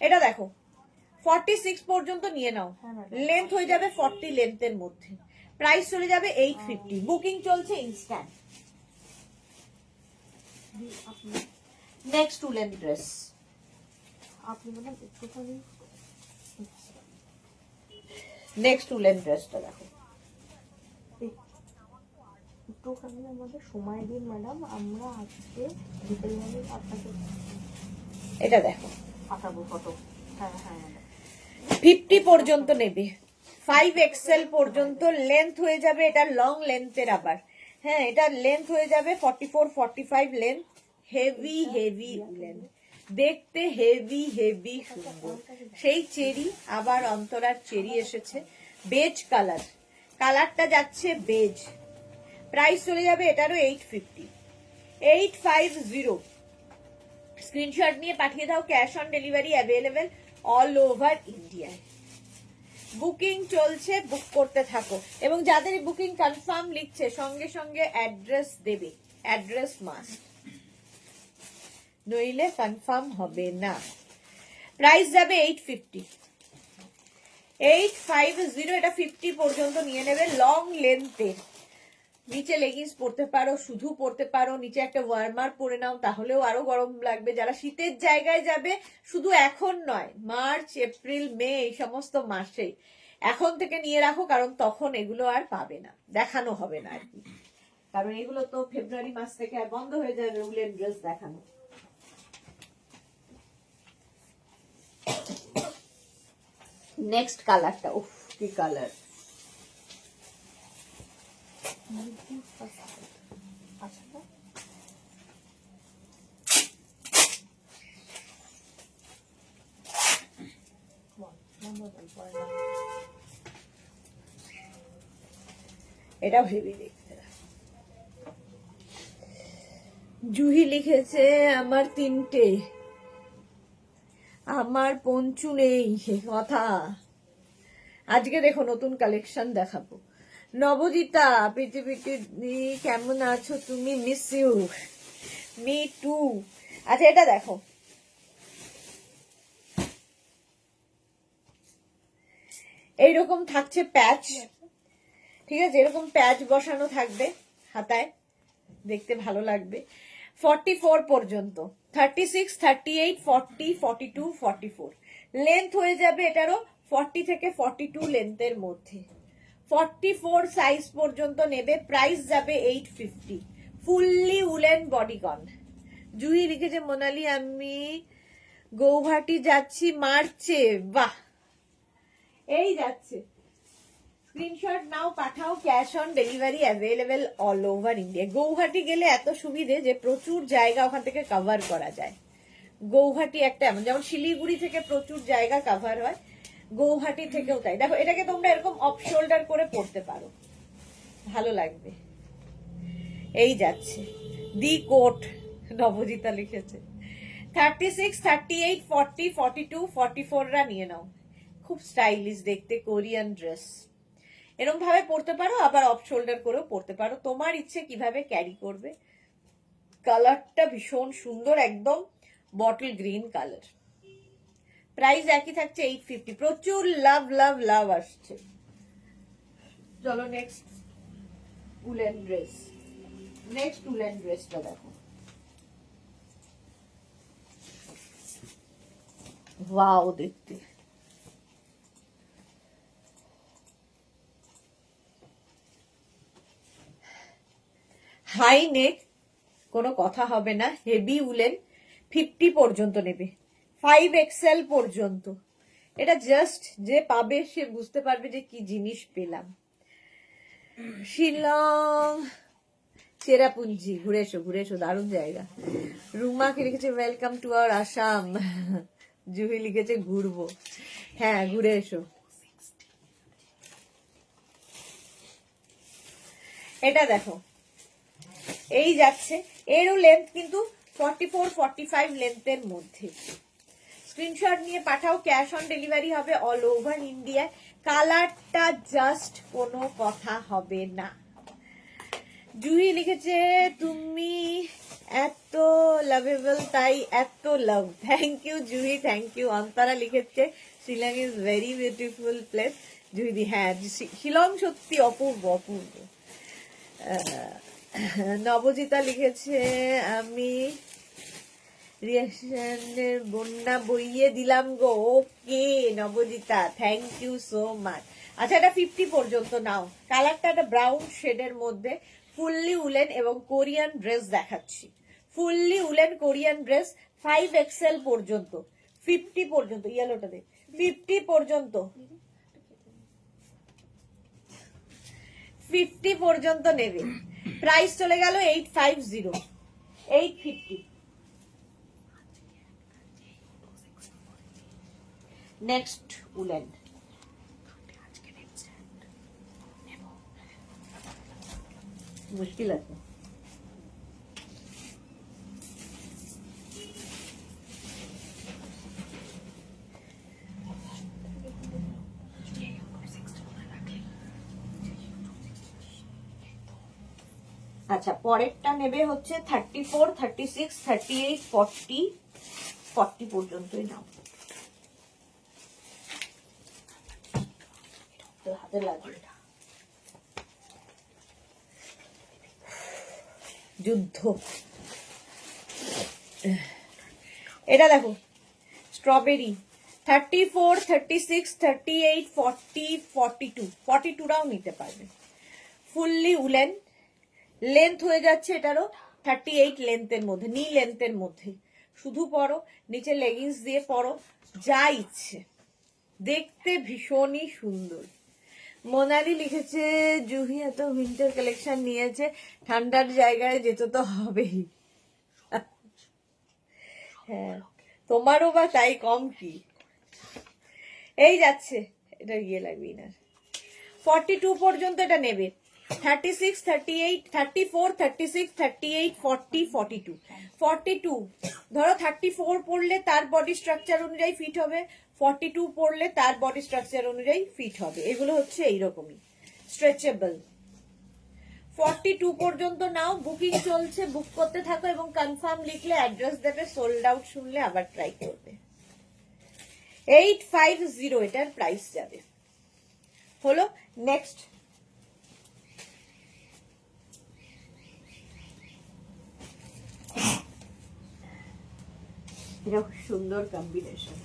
এটা দেখো 46 পর্যন্ত নিয়ে নাও, লেন্থ হয়ে যাবে 40 লেন্থের মধ্যে, প্রাইস চলে যাবে 850। বুকিং চলছে ইনস্ট্যান্ট। নেক্সট উলেন ড্রেস, আপনি বলেন একটুখানি নেক্সট উলেন ড্রেসটা দেখো। একটুখানি আমাদের সময় দিন ম্যাডাম, আমরা আজকে বিকেলবেলা আপনাকে এটা দেখো পাঠাবো ফটো। হ্যাঁ হ্যাঁ ম্যাডাম, 50 পর্যন্ত নেবে, 5XL পর্যন্ত লেন্থ হয়ে যাবে। এটা লং লেন্থের আবার, হ্যাঁ এটা লেন্থ হয়ে যাবে 44 45 লেন্থ। হেভি হেভি উলেন, দেখতে হেভি হেভি সুন্দর। সেই চেরি, আবার অন্তরার চেরি এসেছে, বেজ কালার, কালারটা যাচ্ছে বেজ। প্রাইস চলে যাবে এটারও 850, 850। স্ক্রিনশট নিয়ে পাঠিয়ে দাও, cash on delivery available all over ইন্ডিয়ায়। বুকিং চলছে, বুক করতে থাকো। এবং যাদের বুকিং কনফার্ম লিখছে সঙ্গে সঙ্গে অ্যাড্রেস দেবে, অ্যাড্রেস মাস্ট, নইলে কনফার্ম হবে না। প্রাইস যাবে 850, 850। এটা 50 পর্যন্ত নিয়ে নেবে, লং লেন্থের। নিচে লেগিংস পরতে পারো, শুধু পরতে পারো, নিচে একটা ওয়ার্মার পরে নাও, তাহলেও আরো গরম লাগবে। যারা শীতের জায়গায় যাবে, শুধু এখন নয়, মার্চ এপ্রিল মে এই সমস্ত মাসে এখন থেকে নিয়ে রাখো, কারণ তখন এগুলো আর পাবে না, দেখানো হবে না আর কি। কারণ এগুলো তো ফেব্রুয়ারি মাস থেকে আর বন্ধ হয়ে যাবে উলেন ড্রেস দেখানো। নেক্সট কালারটা, উফ কি কালার! আচ্ছা এটাও হেভি দেখতে। জুহি লিখেছে আমার 3টে, আমার পঞ্চু নেই, সে কথা। আজকে দেখো নতুন কালেকশন দেখাবো। নবজিতা, পৃথিবীতে কেমন আছো তুমি? Miss you, me too. আচ্ছা এটা দেখো, এইরকম থাকছে প্যাচ, ঠিক আছে, এরকম প্যাচ বসানো থাকবে হাতায়, দেখতে ভালো লাগবে। 44 পর্যন্ত, 36 38 40 42 44 লেন্থ হয়ে যাবে এটারও 40 থেকে 42 লেন্থের মধ্যে। 44 সাইজ পর্যন্ত নেবে, প্রাইস যাবে 850। Fully woollen bodycon. জুহি লিখেছে মোনালি আমি গৌহাটি যাচ্ছি মার্চে, বাহ, এই যাচ্ছে। স্ক্রিনশট নাও, পাঠাও, cash on delivery available all over India. Guwahati গেলে এত সুবিধে যে প্রচুর জায়গা ওখান থেকে কভার করা যায়। গৌহাটি একটা এমন, যেমন শিলিগুড়ি থেকে প্রচুর জায়গা কভার হয়, গৌহাটি থেকেও তাই। দেখো এটাকে তোমরা এরকম অফ শোল্ডার করে পড়তে পারো, ভালো লাগবে। এই যাচ্ছে দি কোট, নবজিতা লিখেছে। 36 38 40 42 44রা নিয়ে নাও, খুব স্টাইলিশ দেখতে কোরিয়ান ড্রেস। এরকম ভাবে পড়তে পারো, আবার অফ শোল্ডার করেও পড়তে পারো, তোমার ইচ্ছে কিভাবে ক্যারি করবে। কালারটা ভীষণ সুন্দর, একদম বটল গ্রিন কালার। প্রাইস একই থাকছে 850। প্রচুর লাভ লাভ লাভ আসছে। চলো next woollen dress, next woollen ড্রেসটা দেখো। ওয়াও দেখতে, হাই নেক, কোনো কথা হবে না, হেভি উলেন। 50 পর্যন্ত নেবে, 5XL পর্যন্ত। এটা জাস্ট যে পাবে সে বুঝতে পারবে যে কি জিনিস পেলাম। শিলং চেরাপুঞ্জি, ঘুরে এসো, দারুণ জায়গা। রুমাকে লিখেছে welcome to our Assam. Juhi লিখেছে ঘুরবো, হ্যাঁ ঘুরে এসো। এটা দেখো, এই যাচ্ছে, এরও লেন্থ কিন্তু 44-45 লেন্থের মধ্যে। স্ক্রিনশট নিয়ে পাঠাও, ক্যাশ অন ডেলিভারি হবে অল ওভার ইন্ডিয়া। কালারটা জাস্ট কোনো কথা হবে না। জুহি লিখেছে তুমি এত লাভেবল, তাই এত love. Thank you Juhi, thank you. Antara লিখেছে Shillong is very beautiful place. Juhi দি হ্যাঁ, শিলং সত্যি অপূর্ব অপূর্ব। নবজিতা লিখেছে আমি রিয়াকশনের বন্যা বইয়ে দিলাম গো। ওকে নবজিতা, থ্যাংক ইউ সো মাচ। আচ্ছা, এটা 50 পর্যন্ত নাও। কালারটা একটা ব্রাউন শেডের মধ্যে, ফুললি উলেন এবং কোরিয়ান ড্রেস দেখাচ্ছি। Fully woollen Korean dress 5XL পর্যন্ত, 50 পর্যন্ত। ইয়েলোটা দে, 50 পর্যন্ত, 50 পর্যন্ত নেবে। প্রাইস চলে গেল 850, 850। নেক্সট উলেন, মুশকিল আছে। আচ্ছা, পরেরটা নেবে হচ্ছে 34, 36, 38, 40, 40 পর্যন্তই নাও। হাতে লাগবে যুদ্ধ। এটা দেখো স্ট্রবেরি, 34, 36, 38, 40, 42, 42টাও নিতে পারবে। ফুললি উলেন, লেন্থ হয়ে যাচ্ছে এটারও 38 লেন্থের মধ্যে, নি লেন্থের মধ্যে। শুধু পরো, নিচে লেগিংস দিয়ে পরো, যা ইচ্ছে। দেখতে ভীষণই সুন্দর। মোনালি লিখেছে জুহি এত উইন্টার কালেকশন নিয়েছে, ঠান্ডার জায়গায় যেতে তো হবেই। হ্যাঁ, তোমারও বা তাই কম কি। এই যাচ্ছে, এটা ইয়ে লাগবে না। 42 পর্যন্ত এটা নেবে। 36, 38, 34, 36, 38, 40, 42, 42। ধরো 34 পড়লে তার বডি স্ট্রাকচার অনুযায়ী ফিট হবে, 42 পড়লে তার বডি স্ট্রাকচার অনুযায়ী ফিট হবে। এগুলো হচ্ছে এইরকমই স্ট্রেচেবল। 42 পর্যন্ত নাও, বুকিং চলছে, বুক করতে থাকো এবং কনফার্ম লিখলে অ্যাড্রেস দেবে, সোল্ড আউট শুনলে আবার ট্রাই করবে। 850 এটার প্রাইস যাবে। হলো, নেক্সট। এটা খুব সুন্দর কম্বিনেশন।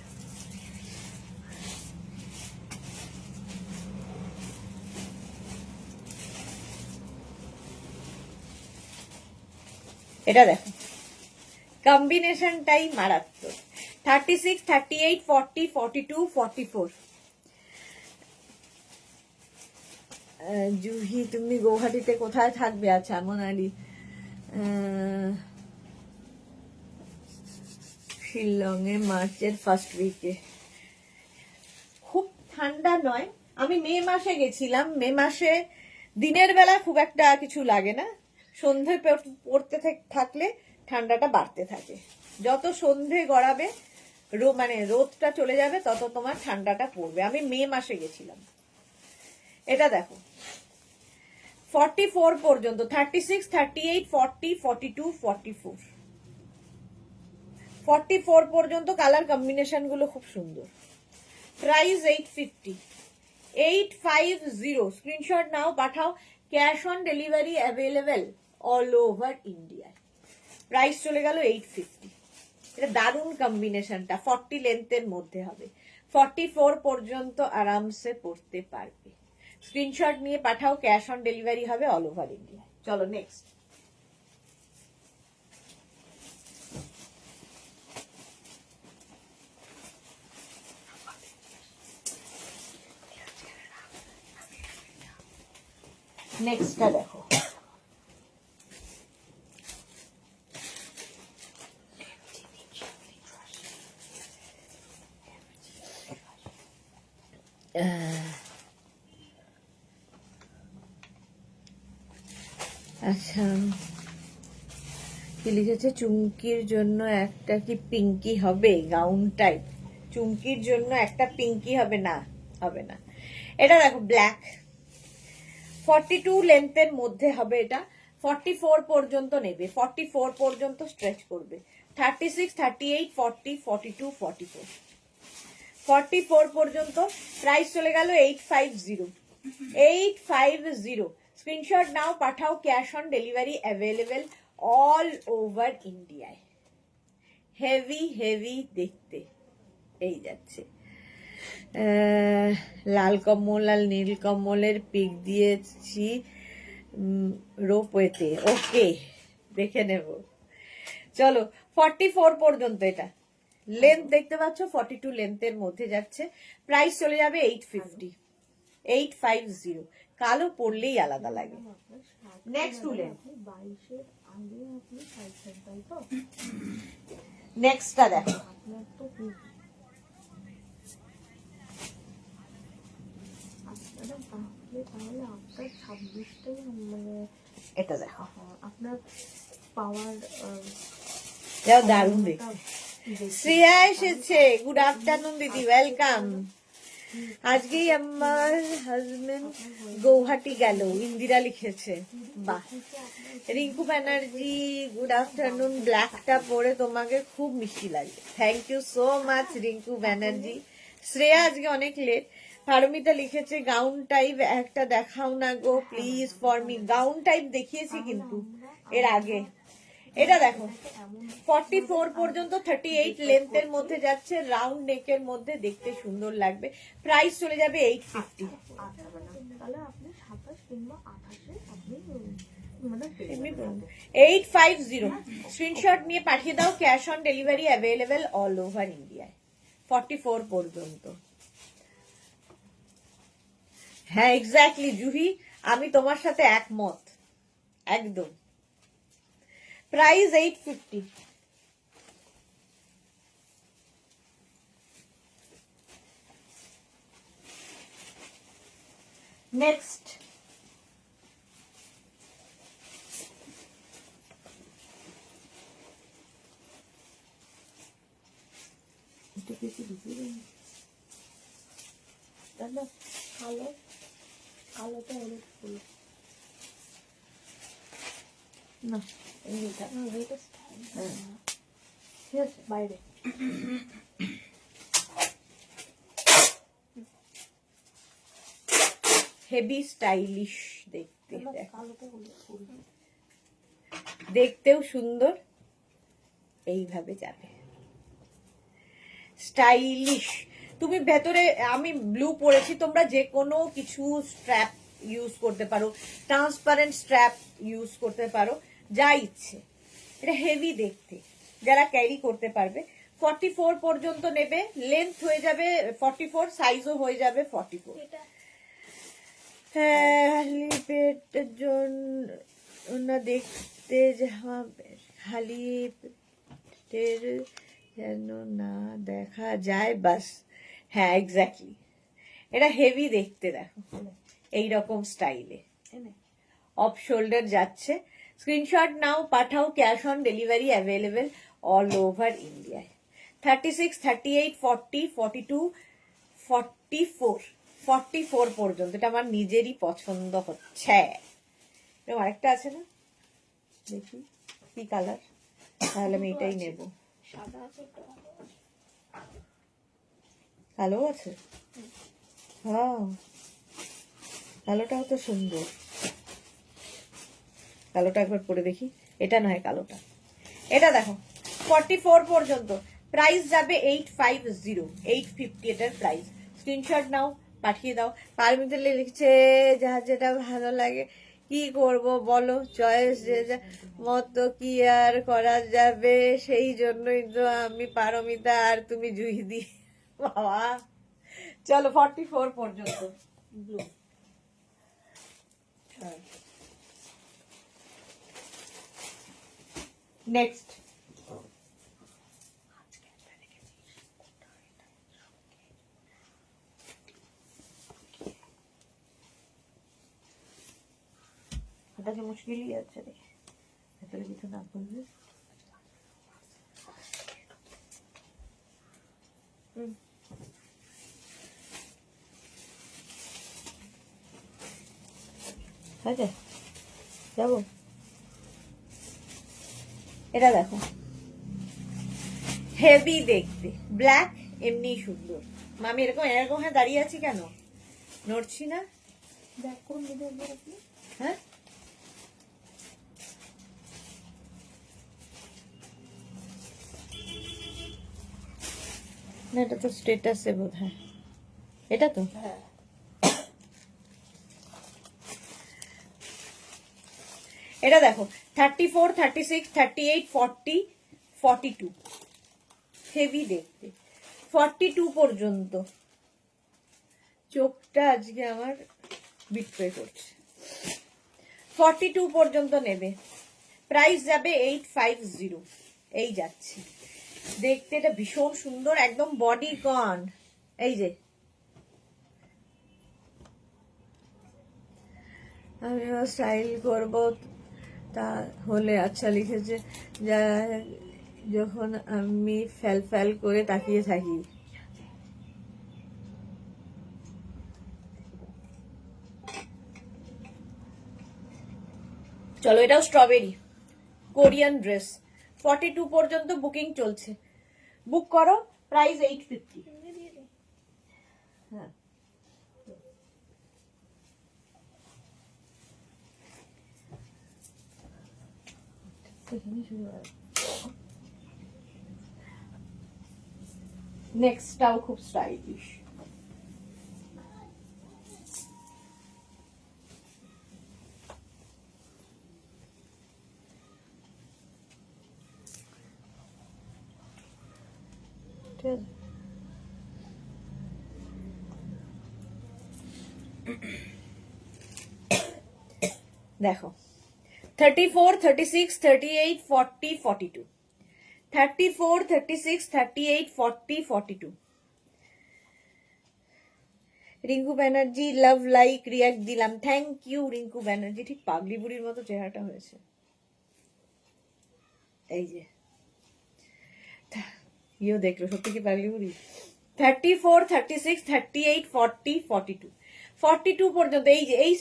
এটা দেখো, কম্বিনেশনটাই মারাত্মক। 36, 38, 40, 42, 44। জুহি তুমি গৌহাটিতে কোথায় থাকবে? আচ্ছা মোনালি, শিলংয়ে মার্চের ফার্স্ট উইকে। খুব ঠান্ডা নয়, আমি মে মাসে গেছিলাম। মে মাসে দিনের বেলা খুব একটা কিছু লাগে না, সন্ধে পড়তে থাকলে ঠান্ডাটা বাড়তে থাকে। যত সন্ধে গড়াবে, মানে রোদটা চলে যাবে, তত তোমার ঠান্ডাটা পড়বে। আমি মে মাসে গেছিলাম। এটা দেখো 44 পর্যন্ত, 36, 38, 40, 42, 44, 44 পর্যন্ত। কালার কম্বিনেশন গুলো খুব সুন্দর। প্রাইস 850, 850। স্ক্রিনশট নাও, পাঠাও, cash on delivery available all over India. Price চলে গেল 850। এটা দারুণ কম্বিনেশনটা, 40 লেন্থের মধ্যে হবে, 44 পর্যন্ত আরামসে পড়তে পারবে। স্ক্রিনশট নিয়ে পাঠাও, ক্যাশ অন ডেলিভারি হবে অল ওভার ইন্ডিয়া। চলো নেক্সট। নেক্সটটা দেখো, আচ্ছা, কি লিখেছে? চুমকির জন্য একটা কি পিঙ্কি হবে গাউন টাইপ? চুমকির জন্য একটা পিঙ্কি হবে না, হবে না। এটা দেখো ব্ল্যাক, 42 লেন্থের মধ্যে হবে এটা, 44 পর্যন্ত নেবে, 44 পর্যন্ত স্ট্রেচ করবে, 36, 38, 40, 42, 44, 44 পর্যন্ত। প্রাইস চলে গেল 850, 850। স্ক্রিনশট নাও, পাঠাও, cash on delivery available all over ইন্ডিয়ায়। হেভি হেভি দেখতে। এই যাচ্ছে লাল কমল আর নীল কমলের পিক দিয়েছি রোপওয়েতে। ওকে, দেখে নেব। চলো 44 পর্যন্ত, এটা লেন্থ দেখতে পাচ্ছ 42 লেন্থের মধ্যে যাচ্ছে। প্রাইস চলে যাবে 850, 850। কালো পরলেই আলাদা লাগে। নেক্সট লেন্থ, 22-এর আগে আপনি চাইছেন, তাই তো? নেক্সটটা দেখো। আপনার তো তাহলে আপনার 26টাই মানে এটা দেখো, আপনার পাওয়ার যাও, দারুণ দেখতে। শ্রেয়া এসেছে, গুড আফটারনুন দিদি, ওয়েলকাম। আজকেই আমার হাজবেন্ড গৌহাটি গেল, ইন্দিরা লিখেছে। বাহ। Rinku Banerjee, good afternoon. ব্ল্যাকটা পরে তোমাকে খুব মিষ্টি লাগে। Thank you so much Rinku Banerjee. Shreya আজকে অনেক লেট। পারমিতা লিখেছে গাউন টাইপ একটা দেখাও না গো please for me. Gown type দেখিয়েছি কিন্তু এর আগে। এটা দেখো 44 পর্যন্ত, 38 লেন্থের মধ্যে যাচ্ছে, রাউন্ড নেকের মধ্যে, দেখতে সুন্দর লাগবে। প্রাইস চলে যাবে 850। তাহলে আপনি 27 কিংবা 28-এ আপনি 850। স্ক্রিনশট নিয়ে পাঠিয়ে দাও, cash on delivery available all over ইন্ডিয়ায়, 44 পর্যন্ত। হ্যাঁ এক্স্যাক্টলি জুহি, আমি তোমার সাথে একমত একদম। প্রাইস 850। নেক্সট, কালো কালোটা অনেক ফুল না এইটা ঠিক আছে বাইরে। হেভি স্টাইলিশ দেখতে, কালোটা অনেক ফুল, দেখতেও সুন্দর, এইভাবে যাবে স্টাইলিশ। তুমি ভেতরে, আমি ব্লু পরেছি, তোমরা যে কোনো কিছু স্ট্র্যাপ ইউজ করতে পারো, ট্রান্সপারেন্ট স্ট্র্যাপ ইউজ করতে পারো, যা ইচ্ছে। এটা হেভি দেখতে, যারা ক্যারি করতে পারবে। 44 পর্যন্ত নেবে, লেন্থ হয়ে যাবে 44, সাইজও হয়ে যাবে 44। হ্যাঁ, পেটের জন্য দেখতে খালি পেটের যেন না দেখা যায় বাস। হ্যাঁ এক্স্যাক্টলি, এটা হেভি দেখতে। দেখো এইরকম স্টাইলে অফ শোল্ডার যাচ্ছে। স্ক্রিনশট নাও, পাঠাও, cash on delivery available all over ইন্ডিয়ায়। 36, 38, 40, 42, 44, 44 পর্যন্ত। এটা আমার নিজেরই পছন্দ হচ্ছে। এরকম আরেকটা আছে না, দেখি কি কালার, তাহলে আমি এটাই নেব। সাদা আছে, কালো আছে, হ্যাঁ কালোটাও তো সুন্দর। কালোটা একবার পরে দেখি, এটা নয় কালোটা, এটা দেখো 44 পর্যন্ত। প্রাইস যাবে 850, 850 এটার প্রাইস। স্ক্রিনশট নাও, পাঠিয়ে দাও। পারমিতা লিখছে যার যেটা ভালো লাগে কি করব বলো, চয়েস যে মতো কি আর করা যাবে, সেই জন্যই তো আমি পারমিতা আর তুমি জুহিদি। বাবা চলো 44 পর্যন্ত ব্লু। নেক্সট, কাছে মুশকিলই আছে রে, ভেতরে কিছু না করবে। আছে যাবো। এটা দেখো, হেভি দেখতে, ব্ল্যাক, এমনি সুন্দর। মামি এরকম এরকম হ্যাঁ দাঁড়িয়ে আছি কেন, নড়ছি না? ব্যাক করুন দিদি একবার আপনি। হ্যাঁ না, এটা তো স্টেটাসে বোধ হয়, এটা তো হ্যাঁ এটা দেখো, 34, 36, 38, 40, 42, হেভি দেখতে, 42 পর্যন্ত। চোখটা আজকে আমার বিট্রে করছে। 42 পর্যন্ত নেবে, প্রাইস যাবে 850। এই যাচ্ছে দেখতে, এটা ভীষণ সুন্দর, একদম বডি কন। এই যে আমি স্টাইল করব তাহলে, আচ্ছা লিখেছে, যা যখন আমি ফ্যাল ফ্যাল করে তাকিয়ে থাকি। চলো, এটাও স্ট্রবেরি কোরিয়ান ড্রেস, 42 পর্যন্ত বুকিং চলছে, বুক করো, প্রাইস 850। হ্যাঁ নেক্সটটাও খুব স্টাইলিশ। ঠিক আছে, দেখো 34, 36, 38, 40, 42, 34, 36, 38, 40, 42। Rinku Banerjee love like react দিলাম, থ্যাংক ইউ রিঙ্কু ব্যানার্জি। ঠিক পাগলি বুড়ির মতো চেহারাটা হয়েছে, এই যে ইও দেখলো সত্যি কি পাগলি বুড়ি। 34, 36, 38, 40, 42, 42 পর্যন্ত এই যে এই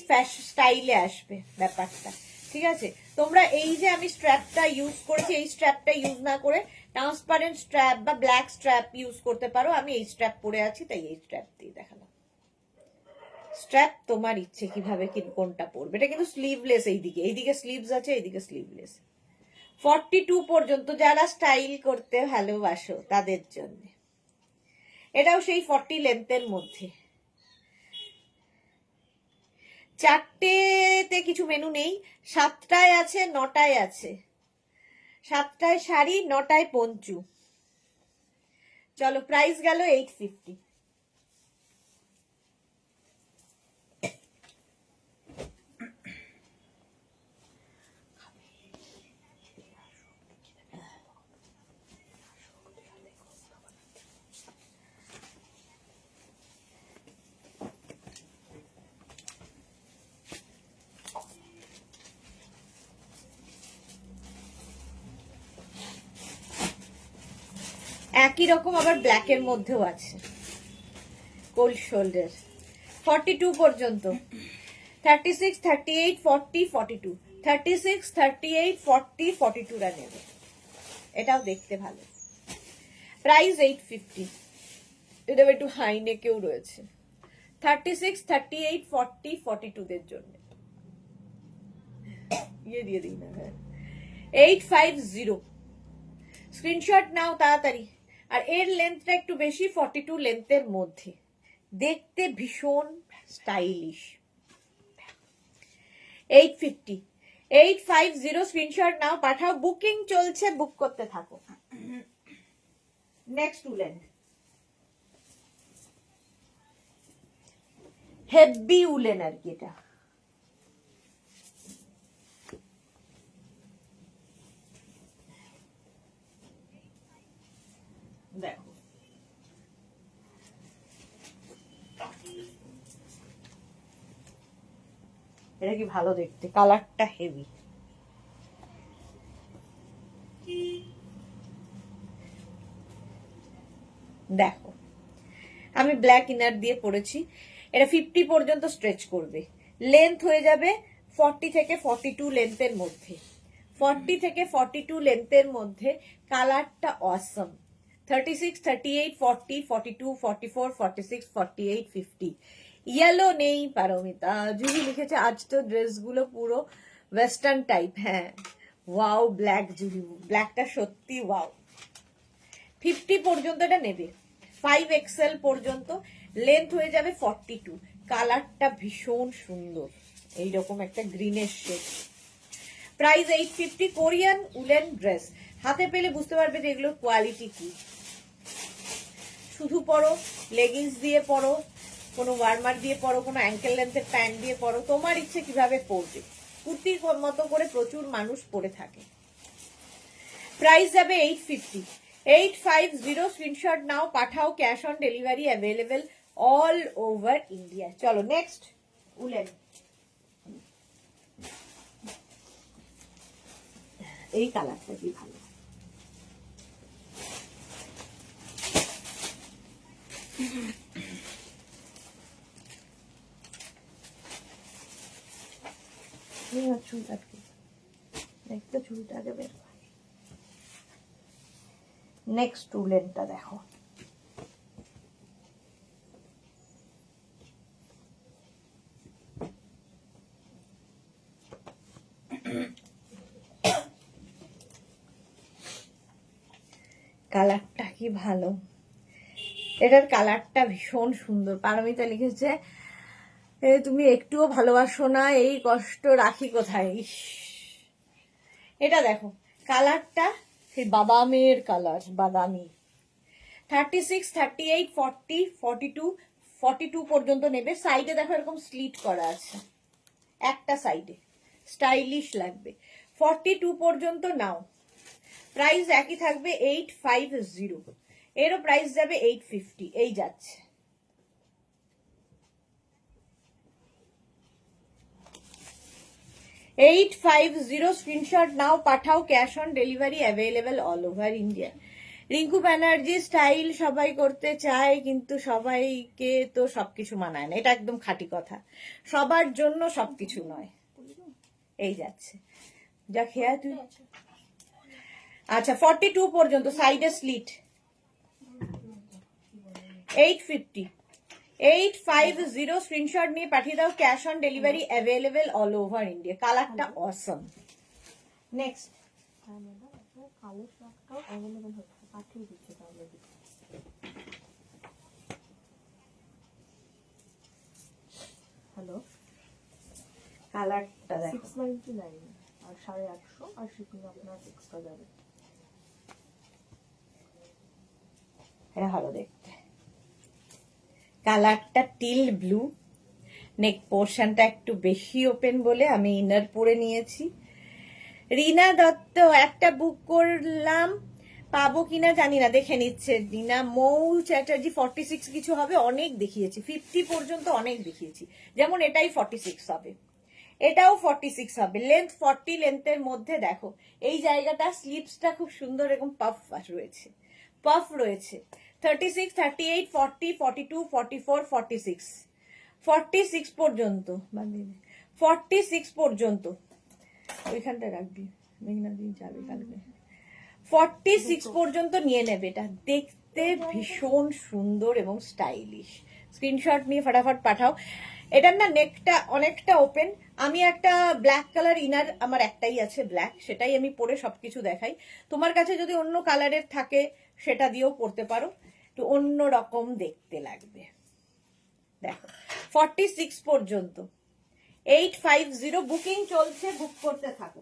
স্টাইলে আসবে ব্যাপারটা। ঠিক আছে, তোমরা এই যে আমি স্ট্র্যাপটা ইউজ করেছি, এই স্ট্র্যাপটা ইউজ না করে ট্রান্সপারেন্ট স্ট্র্যাপ বা ব্ল্যাক স্ট্র্যাপ ইউজ করতে পারো। আমি এই স্ট্র্যাপ পরে আছি তাই এই স্ট্র্যাপ দিয়ে দেখালাম। স্ট্র্যাপ তোমার ইচ্ছে কিভাবে কি কোনটা পরবে। এটা কিন্তু স্লিভলেস, এইদিকে স্লিভস আছে, এইদিকে স্লিভলেস। 42 পর্যন্ত যারা স্টাইল করতে ভালোবাসো তাদের জন্য। এটাও সেই 40 লেন্থের মধ্যে। 4টেতে কিছু মেনু নেই, 7টায় আছে, 9টায় আছে। 7টায় শাড়ি, 9টায় পঞ্চু। চলো, প্রাইস গেল 850। একই রকম আবার ব্ল্যাকের মধ্যেও আছে, কোল্ড শোল্ডার। 42 পর্যন্ত, 36, 38, 40, 42, 36, 38, 40, 42 রা নেবে। এটাও দেখতে ভালো, প্রাইস 850। এটা একটু হাই নেকেও রয়েছে। 36, 38, 40, 42 দের জন্য ইয়ে দিয়ে দিই না। হ্যাঁ 850, স্ক্রিনশট নাও তাড়াতাড়ি। আর এর লেন্থটা একটু বেশি, 42 লেন্থের মধ্যে, দেখতে ভীষণ স্টাইলিশ। 850, 850 স্ক্রিনশট নাও, পাঠাও, বুকিং চলছে, বুক করতে থাকো। নেক্সট উলেন, হেভি উলেন আর কি এটা। দেখো এটা কি ভালো দেখতে, কালারটা হেভি। দেখো আমি ব্ল্যাক ইনার দিয়ে পরেছি, এটা 50 পর্যন্ত স্ট্রেচ করবে, লেন্থ হয়ে যাবে 40 থেকে 42 লেন্থের মধ্যে, 40 থেকে 42 লেন্থের মধ্যে। কালারটা অসম। 36, 38, 40, 42, 44, 46, 48, 50। ইয়েলো নেই পারমিতা। জুহি লিখেছে আজ তো ড্রেসগুলো পুরো ওয়েস্টার্ন টাইপ। হ্যাঁ ওয়াও ব্ল্যাক, জুহি ব্ল্যাকটা সত্যি ওয়াও। 50 পর্যন্ত এটা নেবে, 5XL পর্যন্ত, লেন্থ হয়ে যাবে 42। কালারটা ভীষণ সুন্দর, এইরকম একটা গ্রিনের shade. Price 850। Korean woollen dress, হাতে পেলে বুঝতে পারবে যে এগুলোর কোয়ালিটি কি। শুধু পরো, লেগিংস দিয়ে পরো, কোনো ওয়ার্মার দিয়ে পরো, কোনো অ্যাঙ্কেল লেন্থের প্যান্ট দিয়ে পরো, তোমার ইচ্ছে কিভাবে পরবে। কুর্তির মতো করে প্রচুর মানুষ পরে থাকে। প্রাইস যাবে 850। 850 স্ক্রিনশট নাও, পাঠাও, cash on delivery available all over India. চলো নেক্সট উলেন। এই কালারটা কি ভালো, চুলটাকে দেখতে, চুলটাকে বের। নেক্সট উলেনটা দেখো, কালারটা কি ভালো, এটার কালারটা ভীষণ সুন্দর। পারমিতা লিখেছে তুমি একটুও ভালোবাসো না, এই কষ্ট রাখি কোথায়। ইস, এটা দেখো কালারটা সেই বাদামের কালার, বাদামি। 36, 38, 40, 42, 42 পর্যন্ত নেবে। সাইডে দেখো এরকম স্লিট করা আছে, একটা সাইডে স্টাইলিশ লাগবে। 42 পর্যন্ত নাও, প্রাইস একই থাকবে 850। এরও প্রাইস যাবে 850, এই যাচ্ছে। $850 স্ক্রিনশট নাও, পাঠাও, cash on delivery available all over India. Rinku Banerjee style সবাই করতে চায়, কিন্তু সবাইকে তো সবকিছু মানায় না, এটা একদম খাঁটি কথা। সবার জন্য সবকিছু নয়। এই যাচ্ছে যা খেয়া তুই। আচ্ছা 42 পর্যন্ত, সাইডে স্লিট। 850। 850 স্ক্রিনশট নিয়ে পাঠিয়ে দাও, cash on delivery available all over India. কালারটা অসম। নেক্সট কালো শাকটাও অ্যাভেলেবেল হচ্ছে, পাঠিয়ে দিচ্ছে তাহলে। হ্যালো, কালারটা দেখো, 699 আর 850, আর শিপিং আপনার এক্সট্রা যাবে। এটা ভালো দেখতে। কালারটা টিল ব্লু, নেক পোর্শনটা একটু বেশি ওপেন বলে আমি ইনার পরে নিয়েছি। রিনা দত্ত একটা বুক করলাম, পাবো কিনা জানি না, দেখে নিচ্ছে রিনা। মৌ চ্যাটার্জি 46 কিছু হবে, অনেক দেখিয়েছি 50 পর্যন্ত, অনেক দেখিয়েছি। যেমন এটাই 46 হবে, এটাও 46 হবে, লেন্থ 40 লেন্থের মধ্যে। দেখো এই জায়গাটা স্লিপসটা খুব সুন্দর, এরকম পাফ রয়েছে, পাফ রয়েছে। 36, 38, 40, 42, 44, 46, 46 পর্যন্ত, 46 পর্যন্ত। ওইখানটা রাখবি, মেঘনা দিন যাবে কালকে। 46 পর্যন্ত নিয়ে নেবে। এটা দেখতে ভীষণ সুন্দর এবং স্টাইলিশ। স্ক্রিনশট নিয়ে ফটাফট পাঠাও। এটার না নেকটা অনেকটা ওপেন। আমি একটা ব্ল্যাক কালার ইনার, আমার একটাই আছে ব্ল্যাক, সেটাই আমি পরে সবকিছু দেখাই। তোমার কাছে যদি অন্য কালারের থাকে সেটা দিয়েও পরতে পারো, একটু অন্য রকম দেখতে লাগবে। দেখো 46 পর্যন্ত, 850 বুকিং চলছে, বুক করতে থাকো।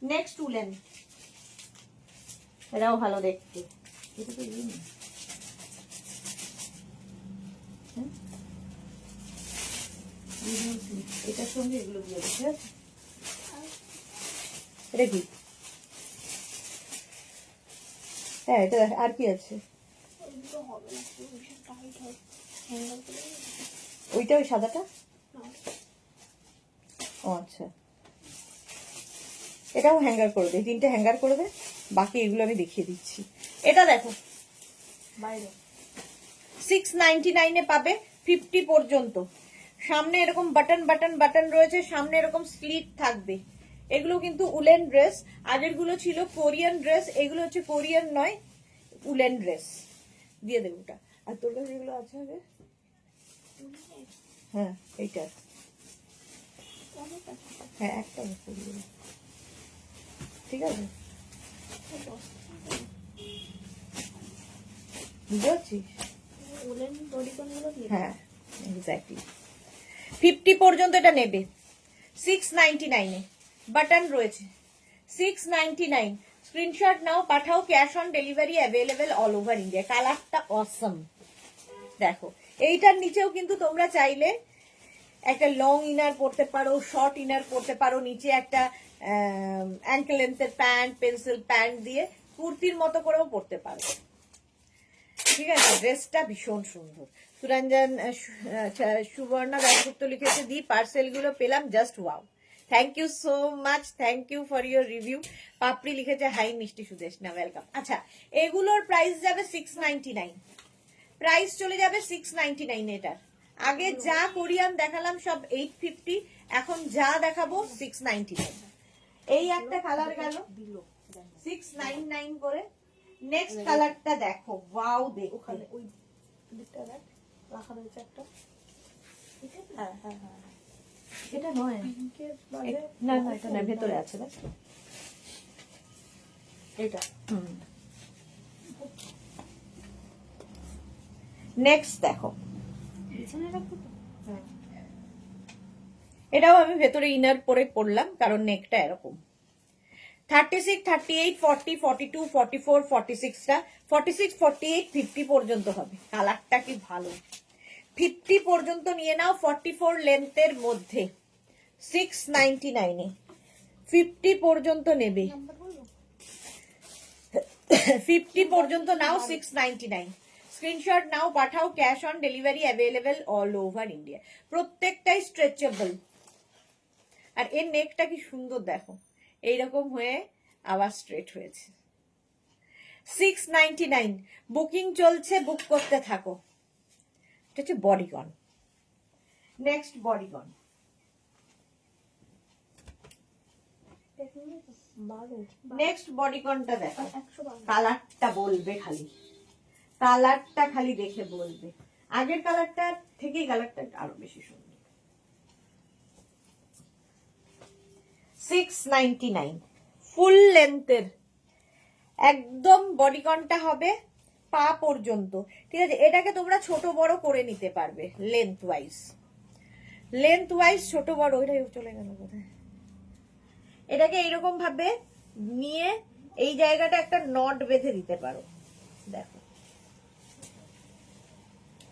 নেক্সট উলেন, এটাও ভালো দেখতে। এটা তো ইয়ে না। এটার সঙ্গে এগুলো দিয়ে দিচ্ছে। এটা কি? হ্যাঁ এটা আর কি আছে? ওইটা ওই সাদাটা ও আচ্ছা, এটাও হ্যাঙ্গার করে দে, 3টে হ্যাঙ্গার করে দে, বাকি এগুলো আমি দেখিয়ে দিচ্ছি। এটা দেখো বাইরে 699 পাবে 50 পর্যন্ত। সামনে এরকম বাটন বাটন বাটন রয়েছে, সামনে এরকম স্লিট থাকবে। এগুলো কিন্তু উলেন ড্রেস, আগের গুলো ছিল কোরিয়ান ড্রেস, এগুলো হচ্ছে কোরিয়ান নয়, উলেন ড্রেস। দিয়ে দেবো ওটা। আর তোর কাছে যেগুলো আছে আগে, হ্যাঁ এইটা, হ্যাঁ একটা ঠিক আছে, বুঝতে পারছিস? হ্যাঁ এক্স্যাক্টলি 50 পর্যন্ত এটা নেবে 699 বাটন রয়েছে 699। স্ক্রিনশট নাও, পাঠাও, cash on delivery available all over India. কালারটা অসম দেখো। এইটার নিচেও কিন্তু তোমরা চাইলে একটা লং ইনার পরতে পারো, শর্ট ইনার পরতে পারো, নিচে একটা অ্যাঙ্কেল লেন্থের প্যান্ট, পেন্সিল প্যান্ট দিয়ে কুর্তির মতো করেও পরতে পারো। ঠিক আছে, ড্রেসটা ভীষণ সুন্দর। সুরঞ্জন সুবর্ণা দাসগুপ্ত লিখেছে, দি পার্সেল গুলো পেলাম, just wow, thank you so much, thank you for your review. Papri লিখেছে, হাই মিষ্টি সুদেশনা, ওয়েলকাম। আচ্ছা, এগুলোর প্রাইস যাবে 699, প্রাইস চলে যাবে 699 এটার। আগে যা কোরিয়ান দেখালাম সব 850, এখন যা দেখাবো 699। এই একটা কালার গেল 699 করে। নেক্সট কালারটা দেখো, ওয়াও দেখো, ওখানে ওই দিকটা রাখা রয়েছে একটা। হ্যাঁ হ্যাঁ হ্যাঁ, এটা নয়, না না এটা নয়, ভেতরে আছে না এটা। নেক্সট দেখো, বিছানায় রাখবো তো? হ্যাঁ, এটাও আমি ভেতরে ইনার পরে পরলাম, কারণ নেকটা এরকম। 36, 38, 40, 42, 44, 46টা 46, 48, 50 পর্যন্ত হবে। কালারটা কি ভালো, 50 পর্যন্ত নিয়ে নাও। 44 লেন্থের মধ্যে 699 50 পর্যন্ত নেবে। 50 পর্যন্ত নাও 699। স্ক্রিনশট নাও, পাঠাও, cash on delivery available all over India. প্রত্যেকটাই স্ট্রেচেবল। আর এর নেকটা কি সুন্দর দেখো, এইরকম হয়ে আবার স্ট্রেট হয়েছে। 699 বুকিং চলছে, বুক করতে থাকো। এটা হচ্ছে বডিকন। নেক্সট বডিকন, নেক্সট বডিকনটা দেখো। কালারটা বলবে খালি, কালারটা খালি দেখে বলবে। আগের কালারটা থেকেই কালারটা আরো বেশি সুন্দর। 699 ফুল লেন্থের একদম বডিকনটা হবে পা পর্যন্ত। ঠিক আছে, এটাকে তোমরা ছোট বড় করে নিতে পারবে লেন্থ ওয়াইজ, লেন্থ ওয়াইজ ছোট বড়। ওইটাই চলে গেল কোথায়। এটাকে এইরকম ভাবে নিয়ে এই জায়গাটা একটা নট বেঁধে দিতে পারো, দেখো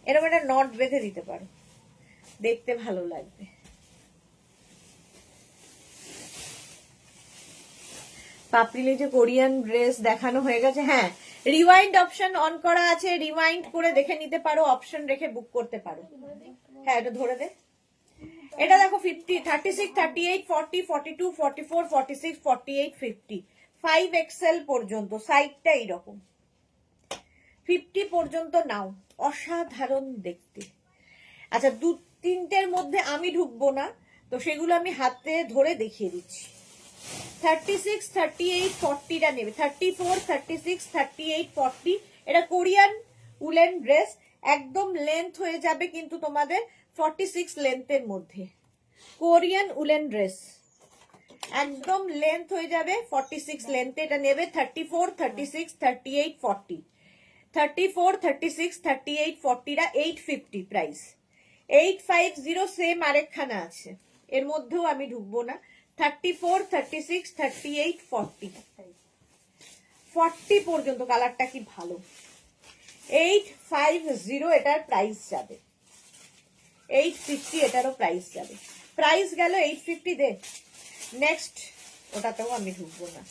এরকম একটা নট বেঁধে দিতে পারো, দেখতে ভালো লাগবে। পাপড়ি যে কোরিয়ান ড্রেস দেখানো হয়ে গেছে। হ্যাঁ, রিওয়াইন্ড অপশন অন করা আছে, রিওয়াইন্ড করে দেখে নিতে পারো, অপশন রেখে বুক করতে পারো। হ্যাঁ, এটা ধরে দে। এটা দেখো 50, 36, 38, 40, 42, 44, 46, 48, 50 5XL পর্যন্ত। সাইডটা এইরকম 50 পর্যন্ত নাও, অসাধারণ দেখতে। আচ্ছা, 2-3টের মধ্যে আমি ঢুকবো না, তো সেগুলো আমি হাতে ধরে দেখিয়ে দিচ্ছি। 36, 38, 40টা নেবে। 34, 36, 38, 40 এটা কোরিয়ান উলেন ড্রেস, একদম লেন্থ হয়ে যাবে কিন্তু তোমাদের 46 লেন্থের মধ্যে। কোরিয়ান উলেন ড্রেস একদম লেন্থ হয়ে যাবে 46 লেন্থে। এটা নেবে 34, 36, 38, 40 34, 36, 38, 40টা 850 প্রাইস। 850 সেম আরেকখানা আছে, এর মধ্যেও আমি ঢুকবো না। 34, 36, 38, 40 40 পর্যন্ত। কালারটা কি ভালো। 850 এটার প্রাইস যাবে, 850 এটারও প্রাইস যাবে। প্রাইস গেল 850 দে। নেক্সট, ওটাতেও আমি ঢুকবো না।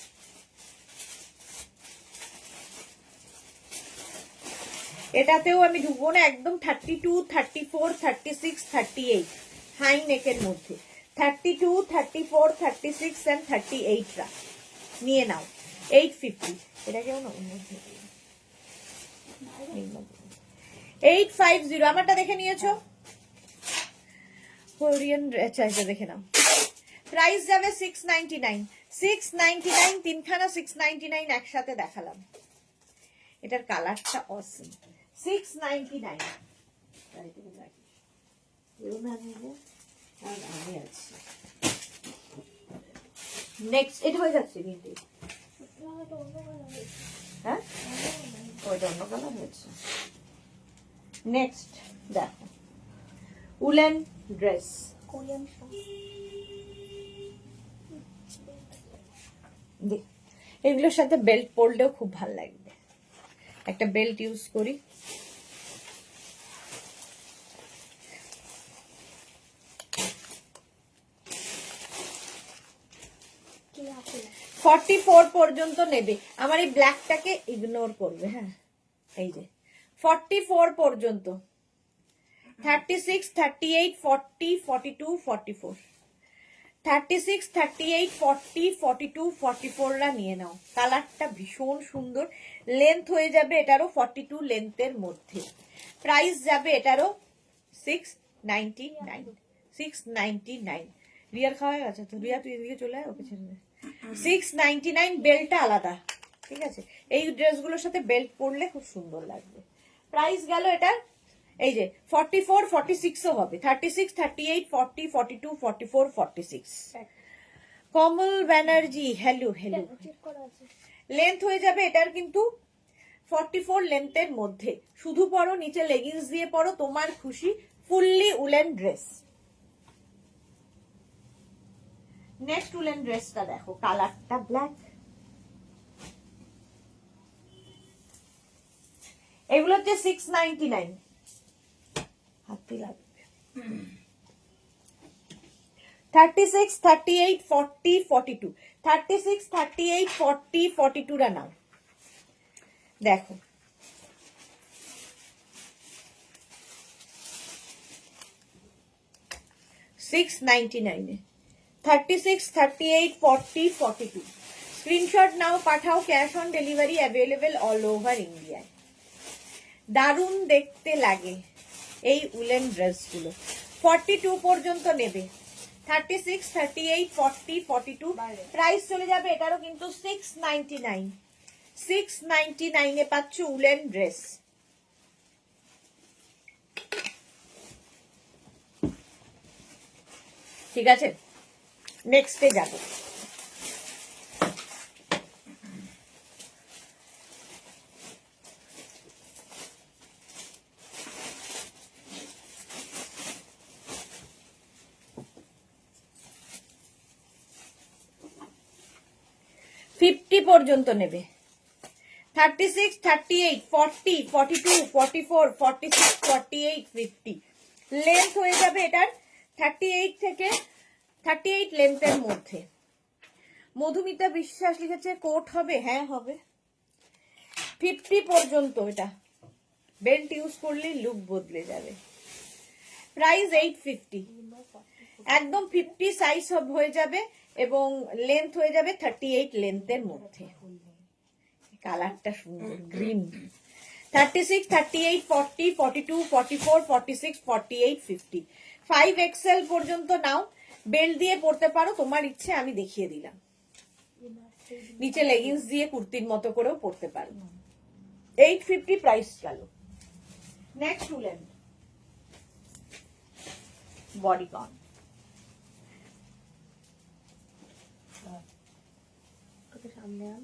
এটাতেও আমি ঢুকবো না, একদম 32, 34, 36, 38 হাই নেকের মধ্যে 32, 34, 36 and 38 রা নিয়ে নাও 850। এটা কেমন 850। আমারটা দেখে নিয়েছো? কোরিয়ান চাইটা দেখে নাও। প্রাইস যাবে 699। 699 তিনখানা 699 একসাথে দেখালাম। এটার কালারটা অসম। 699। নেক্সট এটা হয়ে যাচ্ছে কিন্তু হ্যাঁ ওইটা অন্য কালার হয়েছে। নেক্সট দেখো উলেন ড্রেস কোরিয়ান এগুলোর সাথে বেল্ট পরলেও খুব ভালো লাগবে। একটা বেল্ট ইউজ করি। কি আছে 44 পর্যন্ত নেবে। আমার এই ব্ল্যাকটাকে ইগনোর করবে। হ্যাঁ এই যে 44 পর্যন্ত 36, 38, 40, 42, 44 36, 38, 40, 42, 44 রা নিয়ে নাও। কালারটা ভীষণ সুন্দর। লেন্থ হয়ে যাবে এটারও 42 লেন্থের মধ্যে। প্রাইস যাবে এটারও 699। 699। রিয়ার খাওয়া গেছে তো? রিয়া তুই এদিকে চলে আয়, ওকে ছেড়ে দে। 699। বেল্টটা আলাদা, ঠিক আছে? এই ড্রেসগুলোর সাথে বেল্ট পরলে খুব সুন্দর লাগবে। প্রাইস গেল এটার এই যে 44, 46 ও হবে। 36, 38, 40, 42, 44, 46। কমল ব্যানার্জি হ্যালো হ্যালো। চেক করা আছে লেন্থ হয়ে যাবে এটার কিন্তু 44 লেন্থের মধ্যে। শুধু পরো, নিচে লেগিংস দিয়ে পরো, তোমার খুশি। Fully woollen dress. Next woollen ড্রেসটা দেখো, কালারটা ব্ল্যাক। এগুলো হচ্ছে 699। হাতি লাগবে। 36, 38, 40, 42। 36, 38, 40, 42 রা নাও। দেখো $699 36, 38, 40, 42। স্ক্রিনশট নাও, পাঠাও। Cash on delivery available all over ইন্ডিয়ায়। দারুণ দেখতে লাগে এই উলেন ড্রেসগুলো। 42 পর্যন্ত নেবে। 36, 38, 40, 42। প্রাইস চলে যাবে এটারও কিন্তু 699। 699 এ পাচ্ছ উলেন ড্রেস। ঠিক আছে, নেক্সটে যাবো। ফিফটি পর্যন্ত নেবে। 36, 38, 40, 42, 44, 46, 48, 50। লেন্থ হয়ে যাবে এটার 38 থেকে 38 লেন্থের মধ্যে। মধুমিতা বিশ্বাস লিখেছে কোট হবে। হ্যাঁ হবে। 50 পর্যন্ত এটা। বেল্ট ইউজ করলে লুক বদলে যাবে। প্রাইস 850। একদম 50 সাইজ হয়ে যাবে এবং লেন্থ হয়ে যাবে 38 লেন্থের মধ্যে। কালারটা সুন্দর গ্রিন। 36, 38, 40, 42, 44, 46, 48, 50। 5XL পর্যন্ত নাও। বেল্ট দিয়ে পরতে পারো, তোমার ইচ্ছে, আমি দেখিয়ে দিলাম। নিচে লেগিংস দিয়ে কুর্তির মতো করেও পরতে পারো। 850 প্রাইস গেল। Next woollen bodycon. সামনে আন।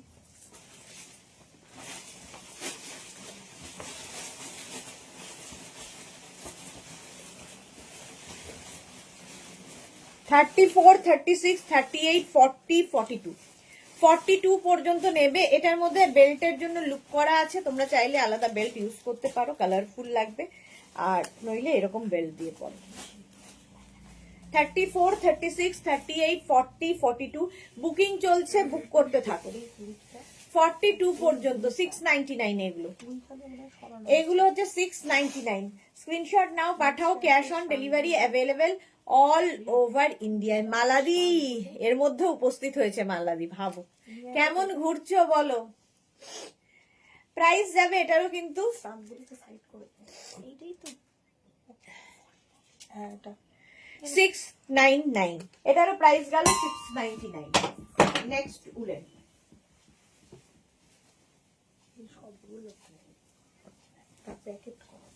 $34, 36, 38, 40, 42। 42 পর্যন্ত নেবে। এটার মধ্যে বেল্টের জন্য লুক করা আছে, তোমরা চাইলে আলাদা বেল্ট ইউজ করতে পারো, কালারফুল লাগবে। আর নইলে এরকম বেল্ট দিয়ে পরো। 34, 36, 38, 40, 42। বুকিং চলছে, বুক করতে থাকো। 42 পর্যন্ত 699 এগুলো। ওইখানে মনে হয় সরানো এগুলো হচ্ছে 699। স্ক্রিনশট নাও, পাঠাও, cash on delivery available all over ইন্ডিয়ায়। মালাদি এর মধ্যে উপস্থিত হয়েছে, মালাদি ভাবো কেমন ঘুরছো বলো। প্রাইস যাবে এটারও কিন্তু প্রান্তগুলোকে সাইড করে দাও। এইটাই তো, হ্যাঁ এটা 699, এটারও প্রাইস গেল 699। Next woollen. এই সবগুলো একটা প্যাকেট করো।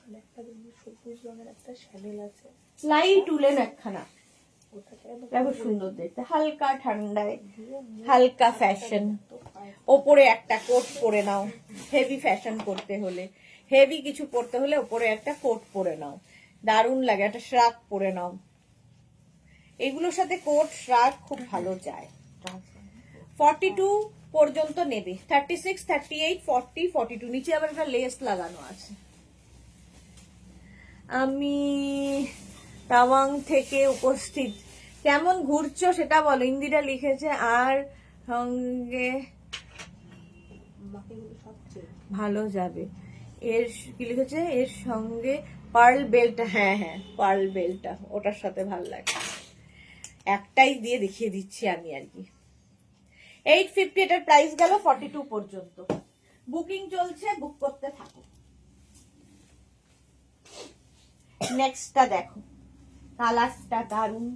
আর একটা দেখবি সবুজ রঙের একটা শ্যানেল আছে, লাইট উলেন একখানা, ওটাকে একদম দেখো সুন্দর দেখতে, হালকা ঠান্ডায় দিয়ে হালকা ফ্যাশন। ওপরে একটা কোট পরে নাও, হেভি ফ্যাশন করতে হলে, হেভি কিছু পরতে হলে ওপরে একটা কোট পরে নাও, দারুণ লাগে। একটা শ্রাক পরে নাও, এগুলোর সাথে কোট শ্রাক খুব ভালো যায়। 42 পর্যন্ত নেবে, 36, 38, 40, 42। নিচে আবার একটা লেস লাগানো আছে। আমি তাওয়াং থেকে উপস্থিত, কেমন ঘুরছো সেটা বলো। ইন্দিরা লিখেছে আর সঙ্গে বাকিগুলো সব চেক। ভালো যাবে। এর কি লিখেছে, এর সঙ্গে পার্ল বেল্টটা, হ্যাঁ হ্যাঁ পার্ল বেল্টটা ওটার সাথে ভালো লাগে। একটাই দিয়ে দেখিয়ে দিচ্ছি আমি আর কি। 850, এটার প্রাইস গেল 42 পর্যন্ত। বুকিং চলছে, বুক করতে থাকো। নেক্সটটা দেখো, কালারটা দারুন,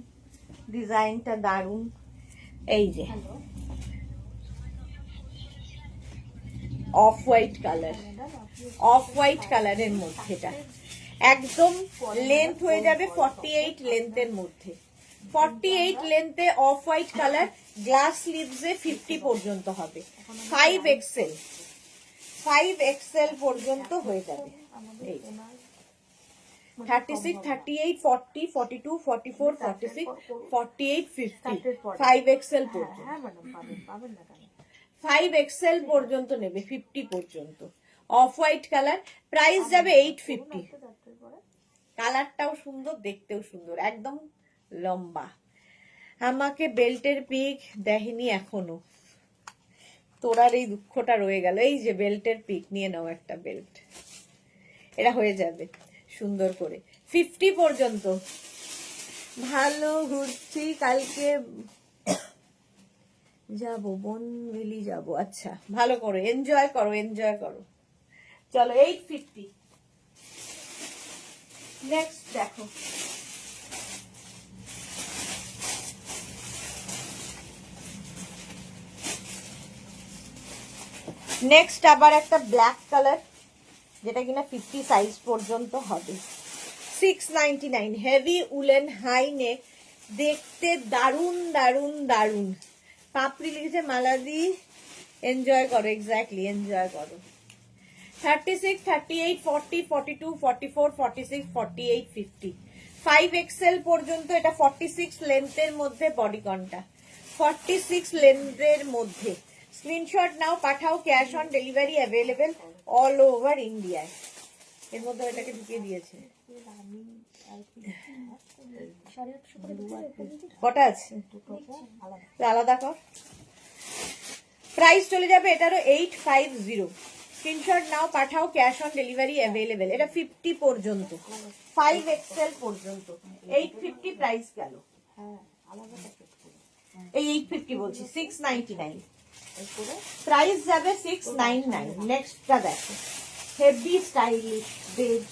ডিজাইনটা দারুন। এই যে hello off white colour, madam, আপনি অফ হোয়াইট কালারের মধ্যে এটা একদম লেন্থ হয়ে যাবে 48 লেন্থের মধ্যে। 48 লেন্থে অফ হোয়াইট কালার, গ্লাস স্লিভসে 50 পর্যন্ত হবে। 5XL, 5XL পর্যন্ত হয়ে যাবে। আমাদের এই ওনার 36, 38, 40, 42, 44, 46, 48, 50, 5XL পর্যন্ত। হ্যাঁ ম্যাডাম, পাবেন পাবেন না কেন। 5XL পর্যন্ত নেবে, 50 পর্যন্ত। অফ হোয়াইট কালার, প্রাইস যাবে 850। পরে কালারটাও সুন্দর, দেখতেও সুন্দর, একদম লম্বা। আমাকে বেল্টের পিক দেয়নি এখনো, তোরার এই দুঃখটা রয়ে গেল। এই যে বেল্টের পিক নিয়ে নাও একটা বেল্ট, এটা হয়ে যাবে সুন্দর করে। 50 পর্যন্ত। ভালো ঘুরছি, কালকে যাবো বনভেলি যাবো। আচ্ছা ভালো করো, এনজয় করো, এনজয় করো। চলো 850। নেক্সট দেখো, নেক্সট আবার একটা ব্ল্যাক কালার, যেটা কিনা 50 সাইজ পর্যন্ত হবে। 699, হেভি উলেন হাই নেক, দেখতে দারুন দারুন দারুন। পাপড়ি লিখেছে মালাদি, এনজয় করো, এক্স্যাক্টলি এনজয় করো। 36, 38, 40, 42, 44, 46, 48, 50, 5XL পর্যন্ত। এটা 46 লেন্থের মধ্যে, বডিকনটা 46 লেন্থের মধ্যে। স্ক্রিনশট নাও, পাঠাও, cash on delivery available all over ইন্ডিয়ায়। এর মধ্যে এটাকে ঢুকিয়ে দিয়েছে। আমি আর কি 850 করে কটা আছে দুটো আলাদা। আলাদা কর। প্রাইস চলে যাবে এটারও 850। স্ক্রিনশট নাও, পাঠাও, ক্যাশ অন ডেলিভারি অ্যাভেলেবেল। এটা 50 পর্যন্ত, 5XL পর্যন্ত। 850 প্রাইস গেল। হ্যাঁ আলাদা প্যাকেট করে এই 850 বলছি, 699 করে প্রাইস যাবে 699। নেক্সটটা দেখো, হেভি স্টাইলিশ বেজ।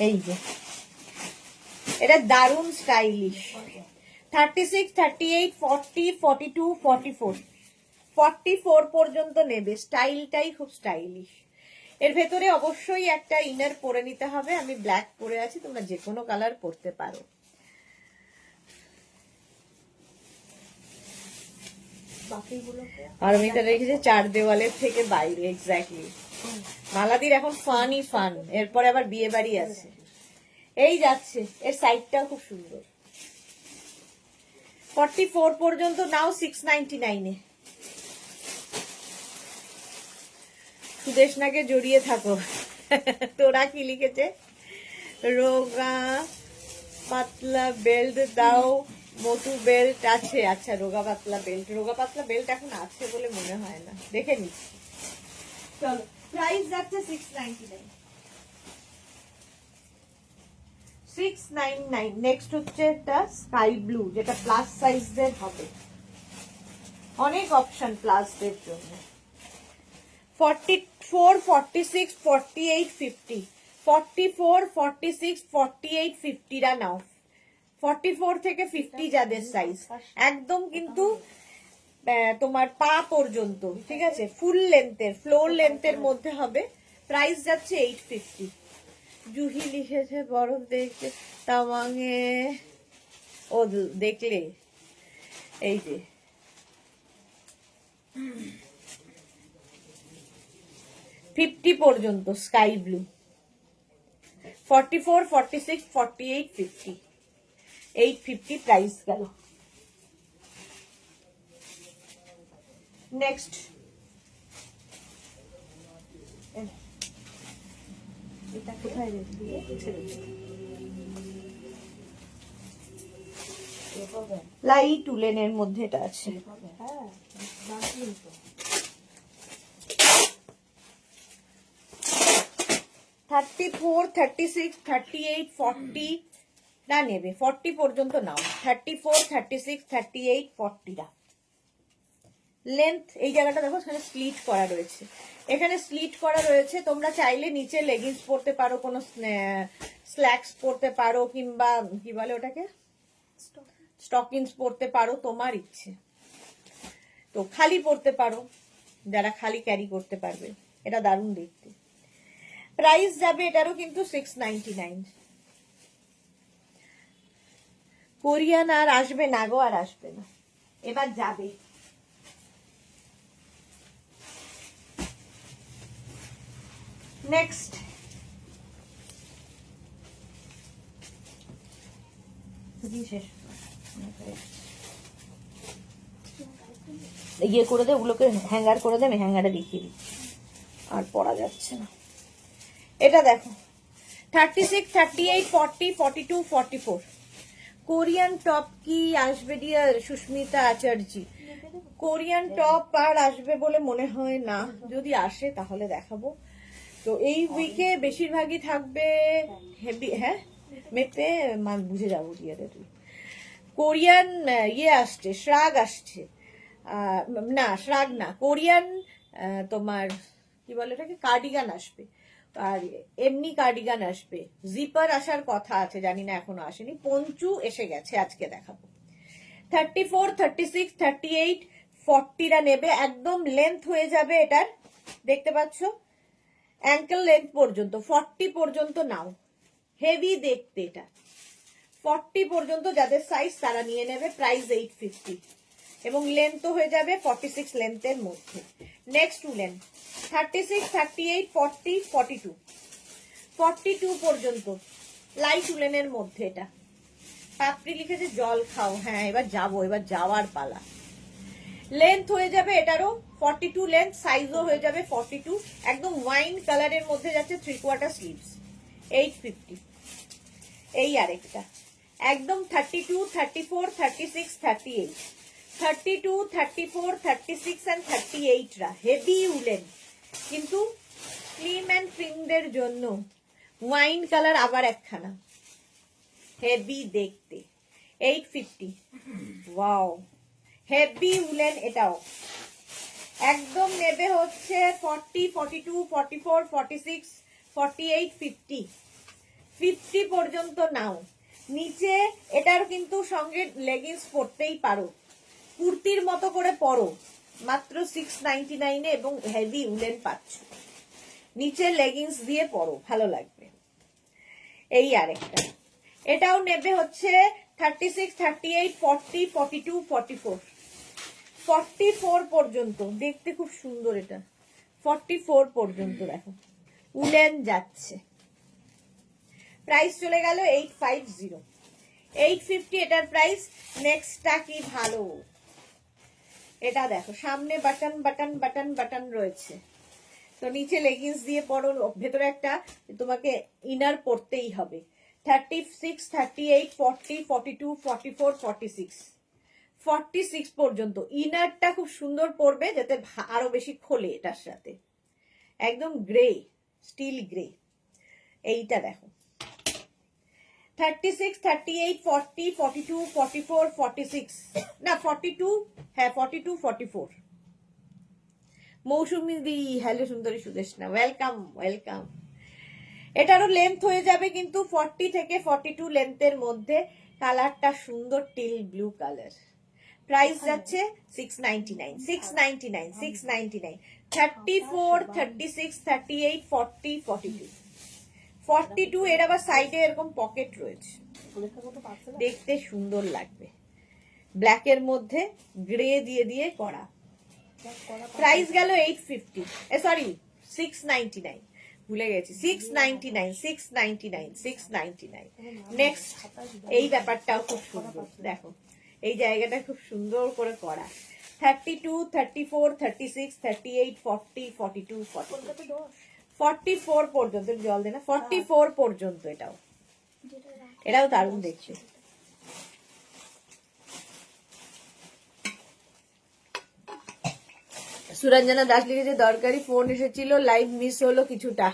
এই যে এটা দারুন স্টাইলিশ। 36, 38, 40, 42, 44, 44 পর্যন্ত নেবে। স্টাইলটাই খুব স্টাইলিশ। এর ভেতরে অবশ্যই একটা ইনার পরে নিতে হবে। আমি ব্ল্যাক পরে আছি, তোমরা যে কোনো কালার পরতে পারো। বাকিগুলোকে আর আমি তাহলে রেখেছি 4 দেওয়ালের থেকে বাইরে। এক্স্যাক্টলি, মালাদির এখন ফানই ফান, এরপরে আবার বিয়ে বাড়ি আছে। এই যাচ্ছে, এর সাইডটাও খুব সুন্দর। 44 পর্যন্ত নাও 699-এ। সুদেশনাকে জড়িয়ে থাকো। তোরা কি লিখেছে, রোগা পাতলা বেল্ট দাও, মোটু বেল্ট আছে। আচ্ছা, রোগা পাতলা বেল্ট এখন আছে বলে মনে হয় না, দেখে নিচ্ছি। চলো, প্রাইস যাচ্ছে 699। 699। নেক্সট হচ্ছে একটা স্কাই ব্লু, যেটা প্লাস সাইজদের হবে, অনেক অপশন প্লাসদের জন্য। 44, 46, 48, 50। 44, 46, 48, 50 রা নাও। 44 থেকে 50 যাদের সাইজ, একদম কিন্তু তোমার পা পর্যন্ত, ঠিক আছে, ফুল লেন্থের, ফ্লোর লেন্থের মধ্যে হবে। প্রাইস যাচ্ছে 850। জুহি লিখেছে বরফ দেখতে তাওয়াঙে, ও দেখলে এই যে ফিফটি পর্যন্ত স্কাই ব্লু। 44, 46, 48, 50। 850 প্রাইস গেল। নেক্সট এটা কোথায় রেখে লাইট উলেনের মধ্যে এটা আছে। হ্যাঁ, দারুণ তো। 34, 36, 38, 40 টা নেবে। 40 পর্যন্ত নাও। 34, 36, 38, 40 টা লেন্থ। এই জায়গাটা দেখো, এখানে স্লিট করা রয়েছে, এখানে স্লিট করা রয়েছে। তোমরা চাইলে নিচে লেগিংস পরতে পারো, কোনো স্ল্যাক্স পরতে পারো, কিংবা কি বলে ওটাকে, স্টকিংস পরতে পারো, তোমার ইচ্ছে। তো খালি পরতে পারো, যারা খালি ক্যারি করতে পারবে। এটা দারুণ দেখতে। প্রাইস যাবে এটারও কিন্তু 699। কোরিয়ান আর আসবে না গো, আর আসবে না, এবার যাবে। নেক্সট ইয়ে করে দে, ওগুলোকে হ্যাঙ্গার করে দে, আমি হ্যাঙ্গারে দেখিয়ে দিচ্ছি, আর পরা যাচ্ছে না। এটা দেখো, 36, 38, 40, 42, 44। কোরিয়ান টপ কি আসবে dear Susmita Acharya? Korean top আর আসবে বলে মনে হয় না, যদি আসে তাহলে দেখাবো। তো এই উইকে বেশিরভাগই থাকবে হেভি। হ্যাঁ, মেপে বুঝে যাবো ডিয়ারে। তুই কোরিয়ান ইয়ে আসছে, শ্রাগ আসছে, না শ্রাগ না, কোরিয়ান তোমার কি বলে ওটাকে, কার্ডিগান আসবে, আর এমনি কার্ডিগান আসবে। জিপার আসার কথা আছে, জানি না এখনো আসেনি। পঞ্চু এসে গেছে, আজকে দেখাবো। 34, 36, 38, 40 রা নেবে। একদম লেন্থ হয়ে যাবে এটার, দেখতে পাচ্ছ, অ্যাঙ্কেল লেন্থ পর্যন্ত। 40 পর্যন্ত নাও, হেভি দেখতে এটা। 40 পর্যন্ত যাদের সাইজ তারা নিয়ে নেবে। প্রাইস 850 এবং লেন্থ হয়ে যাবে 46 লেন্থের মধ্যে। নেক্সট উলেন 36, 38, 40, 42, 42 পর্যন্ত লাইট উলেনের মধ্যে। এটা পাপড়ি লিখেছে জল খাও। হ্যাঁ, এবার যাবো, এবার যাওয়ার পালা। লেন্থ হয়ে যাবে এটারও 42 লেন্থ, সাইজও হয়ে যাবে 42। একদম ওয়াইন কালারের মধ্যে যাচ্ছে, 3/4 স্লিভস। 850। এই আরেকটা একদম 32, 34, 36, 38, 32, 34, 36 and 38 রা হেভি উলেন, কিন্তু স্লিম অ্যান্ড ফিনদের জন্য ওয়াইন কালার আবার একখানা, হেভি দেখতে। 850। ওয়াও, হেভি উলেন এটাও। একদম নেবে হচ্ছে 40, 42, 44, 46, 48, 50। 50 পর্যন্ত নাও। নিচে এটার কিন্তু সঙ্গে লেগিংস পরতেই পারো, কুর্তির মতো করে পরো, মাত্র 699 এবং হেভি উলেন পাচ্ছ। নিচে লেগিংস দিয়ে পরো, ভালো লাগবে। এই আরেকটা, এটাও নেবে হচ্ছে 36, 38, 40, 42, 44, 44 পর্যন্ত। দেখতে খুব সুন্দর এটা। 44 পর্যন্ত দেখো উলেন যাচ্ছে। প্রাইস চলে গেল 850। 850 এটার প্রাইস। নেক্সটটা কি ভালো, এটা দেখো, সামনে বাটন বাটন বাটন বাটন রয়েছে, তো নিচে লেগিংস দিয়ে পরো, ভেতরে একটা তোমাকে ইনার পরতেই হবে। 36, 38, 40, 42, 44, 46, 46 পর্যন্ত। ইনারটা খুব সুন্দর পড়বে যাতে আরো বেশি খোলে এটার সাথে, একদম গ্রে, স্টিল গ্রে। এইটা দেখো 36, 38, 40, 42, 44, 46, না 42, হ্যাঁ 42, 44। মৌসুমী দি, হ্যালো সুন্দরী সুদেশনা, ওয়েলকাম ওয়েলকাম। এটারও লেন্থ হয়ে যাবে কিন্তু 40 থেকে 42 লেন্থের মধ্যে। কালারটা সুন্দর টিল ব্লু কালার। প্রাইস যাচ্ছে 699, 699, 699, 34, 36, 38, 40, 42, 42। এর আবার সাইডে এরকম পকেট রয়েছে, দেখতে সুন্দর লাগবে। ব্ল্যাকের মধ্যে গ্রে দিয়ে দিয়ে করা। প্রাইস গেল 850, সরি 699, ভুলে গেছি, 699, 699, 699। নেক্সট এই ব্যাপারটাও খুব সুন্দর, দেখো এই জায়গাটা খুব সুন্দর করে করা। 32, 34, 36, 38, 40, 42, 44 পর্যন্ত। জল দে না, 44 পর্যন্ত। এটাও দারুণ দেখছে। সুরঞ্জনা দাস লিখেছে দরকারি ফোন এসেছিল, লাইভ মিস হলো কিছুটা।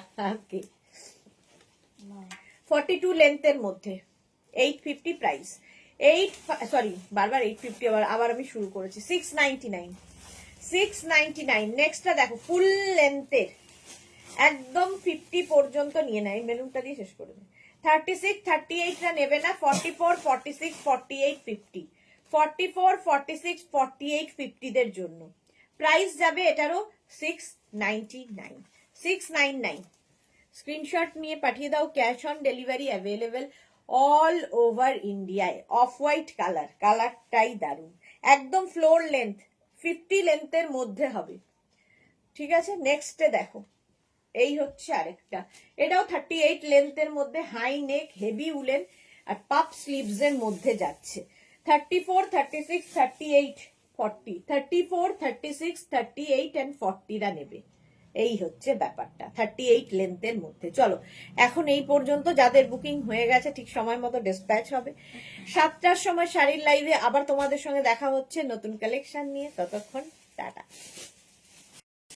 42 লেন্থের মধ্যে 850 প্রাইস। 850 আবার আমি শুরু করেছি। 699, 699। নেক্সটটা দেখো ফুল লেন্থের, একদম 50 পর্যন্ত নিয়ে নেয়। মেরুনটা দিয়ে শেষ করে দেয়। 36, 38টা নেবে না। 44, 46, 48, 50, 44, 46, 48, 50 দের জন্য প্রাইস যাবে এটারও 699, 699। স্ক্রিনশট নিয়ে পাঠিয়ে দাও। Cash on delivery available all over ইন্ডিয়ায়। অফ হোয়াইট কালার, কালারটাই দারুন। একদম ফ্লোর লেন্থ 50 লেন্থের মধ্যে হবে, ঠিক আছে। নেক্সটে দেখো, এই হচ্ছে আরেকটা, এটাও 38 লেন্থের মধ্যে, হাই নেক, হেভি উলেন আর পাপ স্লিভস এর মধ্যে যাচ্ছে। 34, 36, 38, 40, 34, 36, 38 and 40 রা নেবে। এই হচ্ছে ব্যাপারটা 38 লেন্থের মধ্যে। চলো এখন এই পর্যন্ত। যাদের বুকিং হয়ে গেছে ঠিক সময় মতো ডিসপ্যাচ হবে। 7টার সময় শাড়ির লাইভে আবার তোমাদের সঙ্গে দেখা হচ্ছে নতুন কালেকশন নিয়ে। ততক্ষণ টাটা।